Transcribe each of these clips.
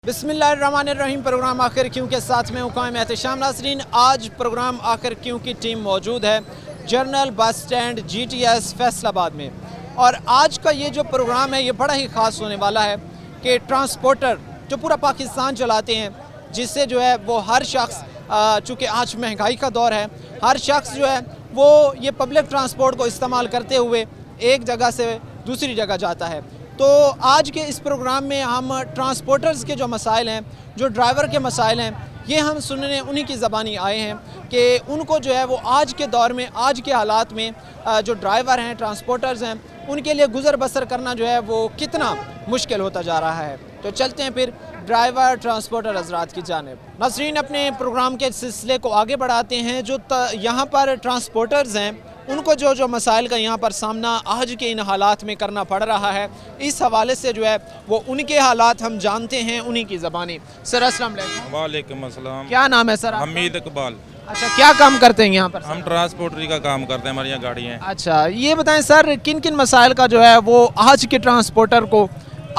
बिस्मिल्लाहिर्रहमानिर्रहीम। प्रोग्राम आखिर क्यों के साथ में मुकाम एहतशाम नाज़रीन। आज प्रोग्राम आखिर क्यों की टीम मौजूद है general bus stand GTS Faisalabad में। और आज का ये जो प्रोग्राम है ये बड़ा ही ख़ास होने वाला है कि ट्रांसपोर्टर जो पूरा पाकिस्तान चलाते हैं, जिससे जो है वो हर शख्स, चूँकि आज महंगाई का दौर है, हर शख्स जो है वो ये पब्लिक ट्रांसपोर्ट को इस्तेमाल करते हुए एक जगह से दूसरी जगह जाता है। तो आज के इस प्रोग्राम में हम ट्रांसपोर्टर्स के जो मसाइल हैं, जो ड्राइवर के मसाइल हैं, ये हम सुनने उन्हीं की ज़बानी आए हैं कि उनको जो है वो आज के दौर में, आज के हालात में जो ड्राइवर हैं, ट्रांसपोर्टर्स हैं, उनके लिए गुज़र बसर करना जो है वो कितना मुश्किल होता जा रहा है। तो चलते हैं फिर ड्राइवर ट्रांसपोर्टर हज़रात की जानिब। नाज़रीन, अपने प्रोग्राम के सिलसिले को आगे बढ़ाते हैं। जो यहाँ पर ट्रांसपोर्टर्स हैं उनको जो जो मसाइल का यहाँ पर सामना आज के इन हालात में करना पड़ रहा है, इस हवाले से जो है वो उनके हालात हम जानते हैं उन्हीं की ज़बानी। सर अस्सलाम वालेकुम। वालेकुम अस्सलाम। क्या नाम है सर? हमीद इकबाल। अच्छा, क्या काम करते हैं यहाँ पर? हम ट्रांसपोर्टरी का काम करते हैं, हमारी यहाँ गाड़ियाँ हैं। अच्छा, ये बताएं सर, किन किन मसाइल का जो है वो आज के ट्रांसपोर्टर को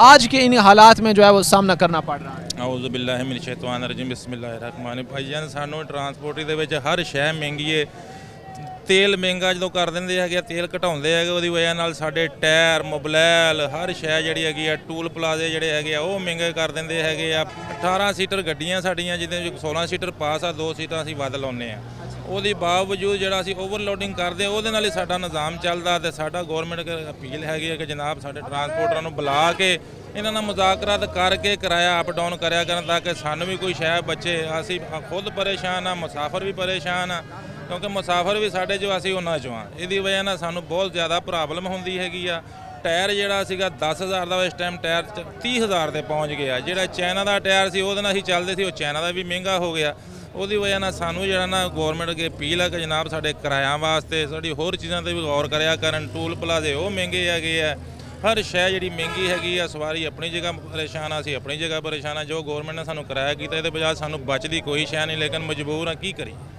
आज के इन हालात में जो है वो सामना करना पड़ रहा है? औज़ु बिल्लाहि मिनश शैतानिर रजीम, बिस्मिल्लाहिर्रहमानिर रहीम। भाईजान, सानू ट्रांसपोर्टरी ਦੇ ਵਿੱਚ ਹਰ ਸ਼ੈ ਮਹਿੰਗੀ ਹੈ। ਤੇਲ ਮਹਿੰਗਾ ਜਦੋਂ ਕਰ ਦਿੰਦੇ ਹੈਗੇ, ਤੇਲ ਘਟਾਉਂਦੇ ਹੈਗੇ, ਉਹਦੀ ਵਜ੍ਹਾ ਨਾਲ ਸਾਡੇ ਟਾਇਰ, ਮੋਬਾਈਲ, ਹਰ ਸ਼ੈ ਜਿਹੜੀ ਹੈਗੀ ਆ, ਟੂਲ ਪਲਾਜ਼ੇ ਜਿਹੜੇ ਹੈਗੇ ਆ ਉਹ ਮਹਿੰਗੇ ਕਰ ਦਿੰਦੇ ਹੈਗੇ ਆ। 18 ਸੀਟਰ ਗੱਡੀਆਂ ਸਾਡੀਆਂ, ਜਿਹਦੇ ਵਿੱਚ 16 ਸੀਟਰ ਪਾਸ ਆ, 2 ਸੀਟਾਂ ਅਸੀਂ ਵੱਧ ਲਾਉਂਦੇ ਆ। ਉਹਦੇ ਬਾਵਜੂਦ ਜਿਹੜਾ ਅਸੀਂ ਓਵਰਲੋਡਿੰਗ ਕਰਦੇ, ਉਹਦੇ ਨਾਲ ਹੀ ਸਾਡਾ ਨਿਜ਼ਾਮ ਚੱਲਦਾ। ਤੇ ਸਾਡਾ ਗੌਰਮੈਂਟ ਅਪੀਲ ਹੈਗੀ ਹੈ ਕਿ ਜਨਾਬ ਸਾਡੇ ਟਰਾਂਸਪੋਰਟਰਾਂ ਨੂੰ ਬੁਲਾ ਕੇ ਇਹਨਾਂ ਨਾਲ ਮੁਜ਼ਾਕਰਾਤ ਕਰਕੇ ਕਿਰਾਇਆ ਅਪ ਡਾਊਨ ਕਰਿਆ ਕਰਨ, ਤਾਂ ਕਿ ਸਾਨੂੰ ਵੀ ਕੋਈ ਸ਼ੈ ਬਚੇ। ਅਸੀਂ ਖੁਦ ਪਰੇਸ਼ਾਨ ਆ, ਮੁਸਾਫਰ ਵੀ ਪਰੇਸ਼ਾਨ ਆ, ਕਿਉਂਕਿ ਮੁਸਾਫਰ ਵੀ ਸਾਡੇ ਜੋ ਅਸੀਂ ਉਹਨਾਂ ਚੋਂ ਆ। ਇਹਦੀ ਵਜ੍ਹਾ ਨਾਲ ਸਾਨੂੰ ਬਹੁਤ ਜ਼ਿਆਦਾ ਪ੍ਰੋਬਲਮ ਹੁੰਦੀ ਹੈਗੀ ਆ। ਟਾਇਰ ਜਿਹੜਾ ਸੀਗਾ 10,000 ਦਾ, ਇਸ ਟਾਈਮ ਟਾਇਰ 30,000 ਤੇ ਪਹੁੰਚ ਗਿਆ। ਜਿਹੜਾ ਚਾਈਨਾ ਦਾ ਟਾਇਰ ਸੀ ਉਹਦੇ ਨਾਲ ਅਸੀਂ ਚੱਲਦੇ ਸੀ, ਉਹ ਚਾਈਨਾ ਦਾ ਵੀ ਮਹਿੰਗਾ ਹੋ ਗਿਆ। ਉਹਦੀ ਵਜ੍ਹਾ ਨਾਲ ਸਾਨੂੰ ਜਿਹੜਾ ਨਾ ਗੌਰਮੈਂਟ ਅੱਗੇ ਅਪੀਲ ਹੈ ਕਿ ਜਨਾਬ ਸਾਡੇ ਕਿਰਾਇਆਂ ਵਾਸਤੇ, ਸਾਡੀ ਹੋਰ ਚੀਜ਼ਾਂ 'ਤੇ ਵੀ ਗੌਰ ਕਰਿਆ ਕਰਨ। ਟੂਲ ਪਲਾਜ਼ੇ ਉਹ ਮਹਿੰਗੇ ਹੈਗੇ ਆ, ਹਰ ਸ਼ੈ ਜਿਹੜੀ ਮਹਿੰਗੀ ਹੈਗੀ ਆ। ਸਵਾਰੀ ਆਪਣੀ ਜਗ੍ਹਾ ਪਰੇਸ਼ਾਨ ਆ, ਅਸੀਂ ਆਪਣੀ ਜਗ੍ਹਾ ਪਰੇਸ਼ਾਨ ਆ। ਜੋ ਗੌਰਮੈਂਟ ਨੇ ਸਾਨੂੰ ਕਿਰਾਇਆ ਕੀਤਾ, ਇਹਦੇ ਬਜਾਏ ਸਾਨੂੰ ਬਚਦੀ ਕੋਈ ਸ਼ੈ ਨਹੀਂ, ਲੇਕਿਨ ਮਜਬੂਰ ਆ, ਕੀ ਕਰੀਏ।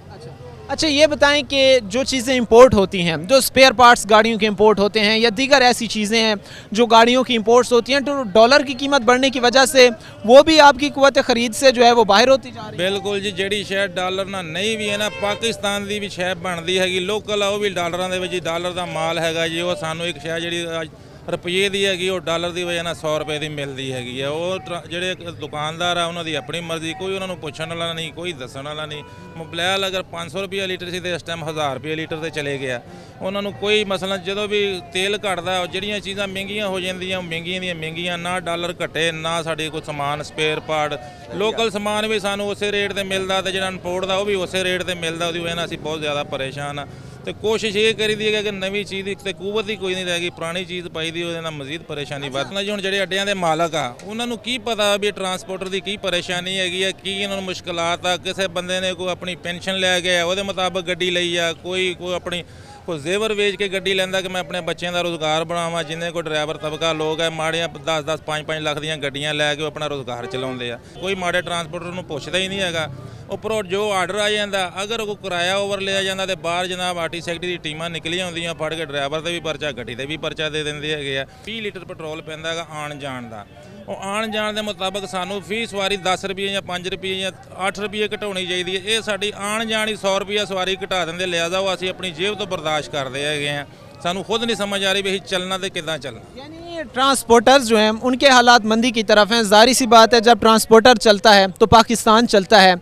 अच्छा, ये बताएं कि जो चीज़ें इंपोर्ट होती हैं, जो स्पेयर पार्ट्स गाड़ियों के इंपोर्ट होते हैं या दीगर ऐसी चीज़ें हैं जो गाड़ियों की इंपोर्ट्स होती हैं, तो डॉलर की कीमत बढ़ने की वजह से वो भी आपकी कुव्वत ख़रीद से जो है वो बाहर होती जा रही है। ਬਿਲਕੁਲ ਜੀ, ਜਿਹੜੀ ਸ਼ੈ ਡਾਲਰ ਨਾਲ ਨਹੀਂ ਵੀ ਹੈ ਨਾ, ਪਾਕਿਸਤਾਨ ਦੀ ਵੀ ਸ਼ੈ ਬਣਦੀ ਹੈਗੀ ਲੋਕਲ ਆ, ਉਹ ਵੀ ਡਾਲਰਾਂ ਦੇ ਵਿੱਚ ਹੀ, ਡਾਲਰ ਦਾ ਮਾਲ ਹੈਗਾ ਜੀ। ਉਹ ਸਾਨੂੰ ਇੱਕ ਸ਼ੈ ਜਿਹੜੀ ਰੁਪਈਏ ਦੀ ਹੈਗੀ, ਉਹ ਡਾਲਰ ਦੀ ਵਜ੍ਹਾ ਨਾਲ 100 ਰੁਪਏ ਦੀ ਮਿਲਦੀ ਹੈਗੀ ਆ। ਉਹ ਜਿਹੜੇ ਦੁਕਾਨਦਾਰ ਆ ਉਹਨਾਂ ਦੀ ਆਪਣੀ ਮਰਜ਼ੀ, ਕੋਈ ਉਹਨਾਂ ਨੂੰ ਪੁੱਛਣ ਵਾਲਾ ਨਹੀਂ, ਕੋਈ ਦੱਸਣ ਵਾਲਾ ਨਹੀਂ। ਮੋਬਾਈਲ ਅਗਰ 500 ਰੁਪਏ ਲੀਟਰ ਸੀ ਤੇ ਇਸ ਟਾਈਮ 1000 ਰੁਪਏ ਲੀਟਰ ਤੇ ਚਲੇ ਗਿਆ। ਉਹਨਾਂ ਨੂੰ ਕੋਈ ਮਸਲਾ, ਜਦੋਂ ਵੀ ਤੇਲ ਘਟਦਾ, ਜਿਹੜੀਆਂ ਚੀਜ਼ਾਂ ਮਹਿੰਗੀਆਂ ਹੋ ਜਾਂਦੀਆਂ, ਮਹਿੰਗੀਆਂ ਦੀਆਂ ਮਹਿੰਗੀਆਂ, ਨਾ ਡਾਲਰ ਘਟੇ ਨਾ ਸਾਡੇ ਕੋਈ ਸਮਾਨ ਸਪੇਅਰ ਪਾਰਟ। ਲੋਕਲ ਸਮਾਨ ਵੀ ਸਾਨੂੰ ਉਸੇ ਰੇਟ ਤੇ ਮਿਲਦਾ ਤੇ ਜਿਹੜਾ ਇੰਪੋਰਟ ਦਾ ਉਹ ਵੀ ਉਸੇ ਰੇਟ ਤੇ ਮਿਲਦਾ। ਉਹਦੀ ਵਜ੍ਹਾ ਨਾਲ ਅਸੀਂ ਬਹੁਤ ਜ਼ਿਆਦਾ ਪਰੇਸ਼ਾਨ ਆ। ਤੇ ਕੋਸ਼ਿਸ਼ ਇਹ ਕਰੀਦੀ ਹੈ ਕਿ ਨਵੀਂ ਚੀਜ਼ ਦੀ ਤੇ ਕੂਵਤ ਹੀ ਕੋਈ ਨਹੀਂ ਰਹਿ ਗਈ, ਪੁਰਾਣੀ ਚੀਜ਼ ਪਾਈ ਦੀ, ਉਹਦੇ ਨਾਲ ਮਜ਼ੀਦ ਪਰੇਸ਼ਾਨੀ ਵੱਧਣਾ ਜੀ। ਹੁਣ ਜਿਹੜੇ ਅੱਡਿਆਂ ਦੇ ਮਾਲਕ ਆ ਉਹਨਾਂ ਨੂੰ ਕੀ ਪਤਾ ਵੀ ਟਰਾਂਸਪੋਰਟਰ ਦੀ ਕੀ ਪਰੇਸ਼ਾਨੀ ਹੈਗੀ ਆ, ਕੀ ਇਹਨਾਂ ਨੂੰ ਮੁਸ਼ਕਲਾਤ ਆ। ਕਿਸੇ ਬੰਦੇ ਨੇ ਕੋਈ ਆਪਣੀ ਪੈਨਸ਼ਨ ਲੈ ਕੇ ਉਹਦੇ ਮੁਤਾਬਕ ਗੱਡੀ ਲਈ ਆ, ਕੋਈ ਆਪਣੀ ਕੋਈ ਜ਼ੇਵਰ ਵੇਚ ਕੇ ਗੱਡੀ ਲੈਂਦਾ ਕਿ ਮੈਂ ਆਪਣੇ ਬੱਚਿਆਂ ਦਾ ਰੋਜ਼ਗਾਰ ਬਣਾਵਾਂ। ਜਿੰਨੇ ਕੋਈ ਡਰਾਈਵਰ ਤਬਕਾ ਲੋਕ ਹੈ, ਮਾੜੀਆਂ 10-10, 5-5 ਲੱਖ ਦੀਆਂ ਗੱਡੀਆਂ ਲੈ ਕੇ ਆਪਣਾ ਰੋਜ਼ਗਾਰ ਚਲਾਉਂਦੇ ਆ। ਕੋਈ ਮਾੜੇ ਟਰਾਂਸਪੋਰਟਰ ਨੂੰ ਪੁੱਛਦਾ ਹੀ ਨਹੀਂ ਹੈਗਾ। ਉੱਪਰੋਂ ਜੋ ਆਰਡਰ ਆ ਜਾਂਦਾ, ਅਗਰ ਕੋਈ ਕਿਰਾਇਆ ਓਵਰ ਲਿਆ ਜਾਂਦਾ ਤੇ ਬਾਹਰ ਜਨਾਬ ਆਰਟੀ ਸੈਕਟਰੀ ਦੀ ਟੀਮਾਂ ਨਿਕਲੀਆਂ ਹੁੰਦੀਆਂ, ਫੜ ਕੇ ਡਰਾਈਵਰ ਤੇ ਵੀ ਪਰਚਾ, ਗੱਡੀ ਤੇ ਵੀ ਪਰਚਾ ਦੇ ਦਿੰਦੇ ਹੈਗੇ ਆ। 20 ਲੀਟਰ ਪੈਟਰੋਲ ਪੈਂਦਾ ਹੈਗਾ ਆਉਣ ਜਾਣ ਦਾ। ਉਹ ਆਉਣ ਜਾਣ ਦੇ ਮੁਤਾਬਕ ਸਾਨੂੰ ਫੀ ਸਵਾਰੀ 10 ਰੁਪਏ ਜਾਂ 5 ਰੁਪਏ ਜਾਂ 8 ਰੁਪਏ ਘਟਾਉਣੀ ਚਾਹੀਦੀ ਹੈ। ਇਹ ਸਾਡੀ ਆਉਣ ਜਾਣ ਹੀ 100 ਰੁਪਏ ਸਵਾਰੀ ਘਟਾ ਦਿੰਦੇ। ਲਿਆ ਜਾਓ, ਅਸੀਂ ਆਪਣੀ ਜੇਬ ਤੋਂ ਬਰਦਾਸ਼ਤ ਕਰਦੇ ਹੈਗੇ ਆ। ਸਾਨੂੰ खुद नहीं समझ आ रही भी चलना तो कितना चलना। यानी ट्रांसपोर्टर्स जो हैं उनके हालात मंदी की तरफ हैं। ज़ाहिर सी बात है, जब ट्रांसपोर्टर चलता है तो पाकिस्तान चलता है।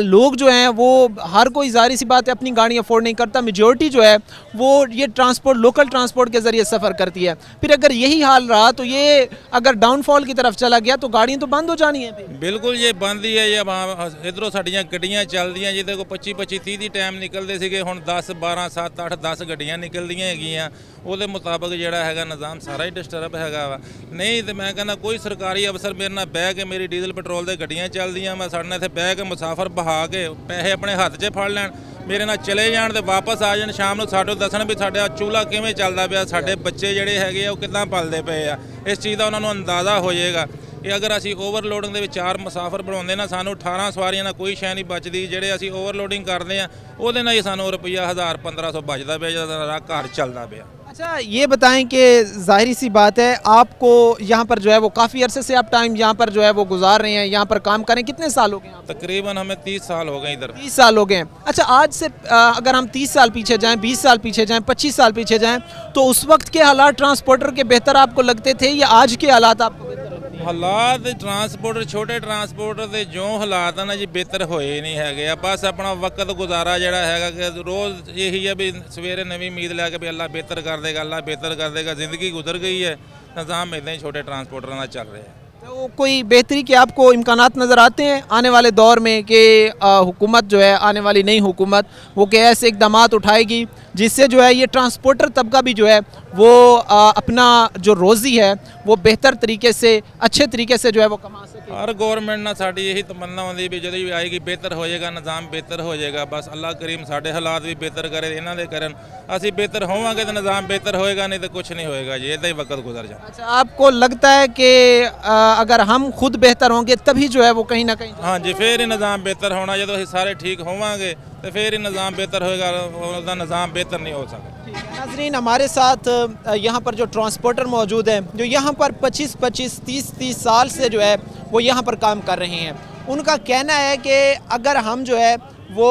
लोग जो हैं वो हर कोई, ज़ाहिर सी बात है, अपनी गाड़ी अफोर्ड नहीं करता। मेजॉरिटी जो है वो ये ट्रांसपोर्ट, लोकल ट्रांसपोर्ट के ज़रिए सफ़र करती है। फिर अगर यही हाल रहा तो ये अगर डाउनफॉल की तरफ चला गया तो गाड़ियाँ तो बंद हो जानी है। बिल्कुल ये बंद ही है। ये इधरों साड़ियाँ गड्डियाँ चलदियाँ, जिहदे को 25-25, 30 टाइम निकलते सीगे, हुण 10, 12, 7, 8, 10 गड्डियाँ निकलदियाँ हैगियां। ਉਹਦੇ ਮੁਤਾਬਕ ਜਿਹੜਾ ਹੈਗਾ ਨਿਜ਼ਾਮ ਸਾਰਾ ਹੀ ਡਿਸਟਰਬ ਹੈਗਾ ਵਾ। ਨਹੀਂ ਤੇ ਮੈਂ ਕਹਿੰਦਾ ਕੋਈ ਸਰਕਾਰੀ ਅਫਸਰ ਮੇਰੇ ਨਾਲ ਬਹਿ ਕੇ, ਮੇਰੀ ਡੀਜ਼ਲ ਪੈਟਰੋਲ ਦੇ ਗੱਡੀਆਂ ਚੱਲਦੀਆਂ, ਮੈਂ ਸਾਡੇ ਨਾਲ ਇੱਥੇ ਬਹਿ ਕੇ ਮੁਸਾਫਰ ਬਹਾ ਕੇ ਪੈਸੇ ਆਪਣੇ ਹੱਥ 'ਚ ਫੜ ਲੈਣ, ਮੇਰੇ ਨਾਲ ਚਲੇ ਜਾਣ ਤੇ ਵਾਪਸ ਆ ਜਾਣ। ਸ਼ਾਮ ਨੂੰ ਸਾਡੇ ਦੱਸਣ ਵੀ ਸਾਡਾ ਚੂਲਾ ਕਿਵੇਂ ਚੱਲਦਾ ਪਿਆ, ਸਾਡੇ ਬੱਚੇ ਜਿਹੜੇ ਹੈਗੇ ਆ ਉਹ ਕਿੱਦਾਂ ਪਲਦੇ ਪਏ ਆ। ਇਸ ਚੀਜ਼ ਦਾ ਉਹਨਾਂ ਨੂੰ ਅੰਦਾਜ਼ਾ ਹੋ ਜਾਏਗਾ ਕਿ ਅਗਰ ਅਸੀਂ ਓਵਰਲੋਡਿੰਗ ਦੇ ਵਿੱਚ 4 ਮੁਸਾਫਰ ਬਣਾਉਂਦੇ ਨਾ, ਸਾਨੂੰ 18 ਸਵਾਰੀਆਂ ਨਾਲ ਕੋਈ ਸ਼ੈ ਨਹੀਂ ਬਚਦੀ। ਜਿਹੜੇ ਅਸੀਂ ਓਵਰਲੋਡਿੰਗ ਕਰਦੇ ਆ ਉਹਦੇ ਨਾਲ ਹੀ ਸਾਨੂੰ ਰੁਪਈਆ 1000-1500 ਬਚਦਾ ਪਿਆ, ਜਿਹੜਾ ਘਰ ਚੱਲਦਾ ਪਿਆ। अच्छा ये बताएं कि ज़ाहिरी सी बात है आपको यहाँ पर जो है वो काफ़ी अरसे से आप टाइम यहाँ पर जो है वो गुजार रहे हैं, यहाँ पर काम करें, कितने साल हो गए आप? तकरीबन हमें 30 साल हो गए इधर। 30 साल हो गए हैं। अच्छा आज से अगर हम 30 साल पीछे जाएं, 20 साल पीछे जाएं, 25 साल पीछे जाएं, तो उस वक्त के हालात ट्रांसपोर्टर के बेहतर आपको लगते थे या आज के हालात आपको बेहतर लगते हैं? ਹਾਲਾਤ ਟਰਾਂਸਪੋਰਟਰ ਛੋਟੇ ਟਰਾਂਸਪੋਰਟਰ ਦੇ ਜੋ ਹਾਲਾਤ ਆ ਨਾ ਜੀ ਬਿਹਤਰ ਹੋਏ ਨਹੀਂ ਹੈਗੇ ਆ। ਬਸ ਆਪਣਾ ਵਕਤ ਗੁਜ਼ਾਰਾ ਜਿਹੜਾ ਹੈਗਾ ਕਿ ਰੋਜ਼ ਇਹੀ ਹੈ ਵੀ ਸਵੇਰੇ ਨਵੀਂ ਉਮੀਦ ਲੈ ਕੇ ਵੀ ਅੱਲਾ ਬਿਹਤਰ ਕਰ ਦੇਗਾ, ਅੱਲਾ ਬਿਹਤਰ ਕਰ ਦੇਗਾ। ਜ਼ਿੰਦਗੀ ਗੁਜ਼ਰ ਗਈ ਹੈ, ਨਿਜ਼ਾਮ ਇਦਾਂ ਹੀ ਛੋਟੇ ਟਰਾਂਸਪੋਰਟਰਾਂ ਦਾ ਚੱਲ ਰਿਹਾ ਹੈ। तो कोई बेहतरी के आपको इम्कानात नज़र आते हैं आने वाले दौर में कि हुकूमत जो है आने वाली नई हुकूमत वो कि ऐसे इकदाम उठाएगी जिससे जो है ये ट्रांसपोर्टर तबका भी जो है वो अपना जो रोज़ी है वो बेहतर तरीके से अच्छे तरीके से जो है वो कमा सके? ਹਰ ਗੌਰਮੈਂਟ ਨਾਲ ਸਾਡੀ ਇਹੀ ਤਮੰਨਾ ਹੁੰਦੀ ਵੀ ਜਦੋਂ ਵੀ ਆਏਗੀ ਬਿਹਤਰ ਹੋ ਜਾਏਗਾ, ਨਿਜ਼ਾਮ ਬਿਹਤਰ ਹੋ ਜਾਏਗਾ। ਬਸ ਅੱਲਾ ਕਰੀਮ ਸਾਡੇ ਹਾਲਾਤ ਵੀ ਬਿਹਤਰ ਕਰੇ, ਇਹਨਾਂ ਦੇ ਕਰਨ ਅਸੀਂ ਬਿਹਤਰ ਹੋਵਾਂਗੇ ਤਾਂ ਨਿਜ਼ਾਮ ਬਿਹਤਰ ਹੋਏਗਾ, ਨਹੀਂ ਤਾਂ ਕੁਝ ਨਹੀਂ ਹੋਏਗਾ ਜੀ। ਇਦਾਂ ਹੀ ਵਕਤ ਗੁਜ਼ਰ जाए। अच्छा आपको लगता है कि अगर हम खुद बेहतर होंगे तभी जो है वो कहीं ना कहीं हाँ जी, फिर ही निज़ाम बेहतर होना। ਜਦੋਂ ਅਸੀਂ ਸਾਰੇ ਠੀਕ ਹੋਵਾਂਗੇ तो फिर ही निज़ाम बेहतर होएगा, उसका निज़ाम बेहतर नहीं हो सकता। नाज़रीन हमारे साथ यहाँ पर जो ट्रांसपोर्टर मौजूद हैं जो यहाँ पर 25-25, 30-30 साल से जो है वो यहाँ पर काम कर रहे हैं, उनका कहना है कि अगर हम जो है वो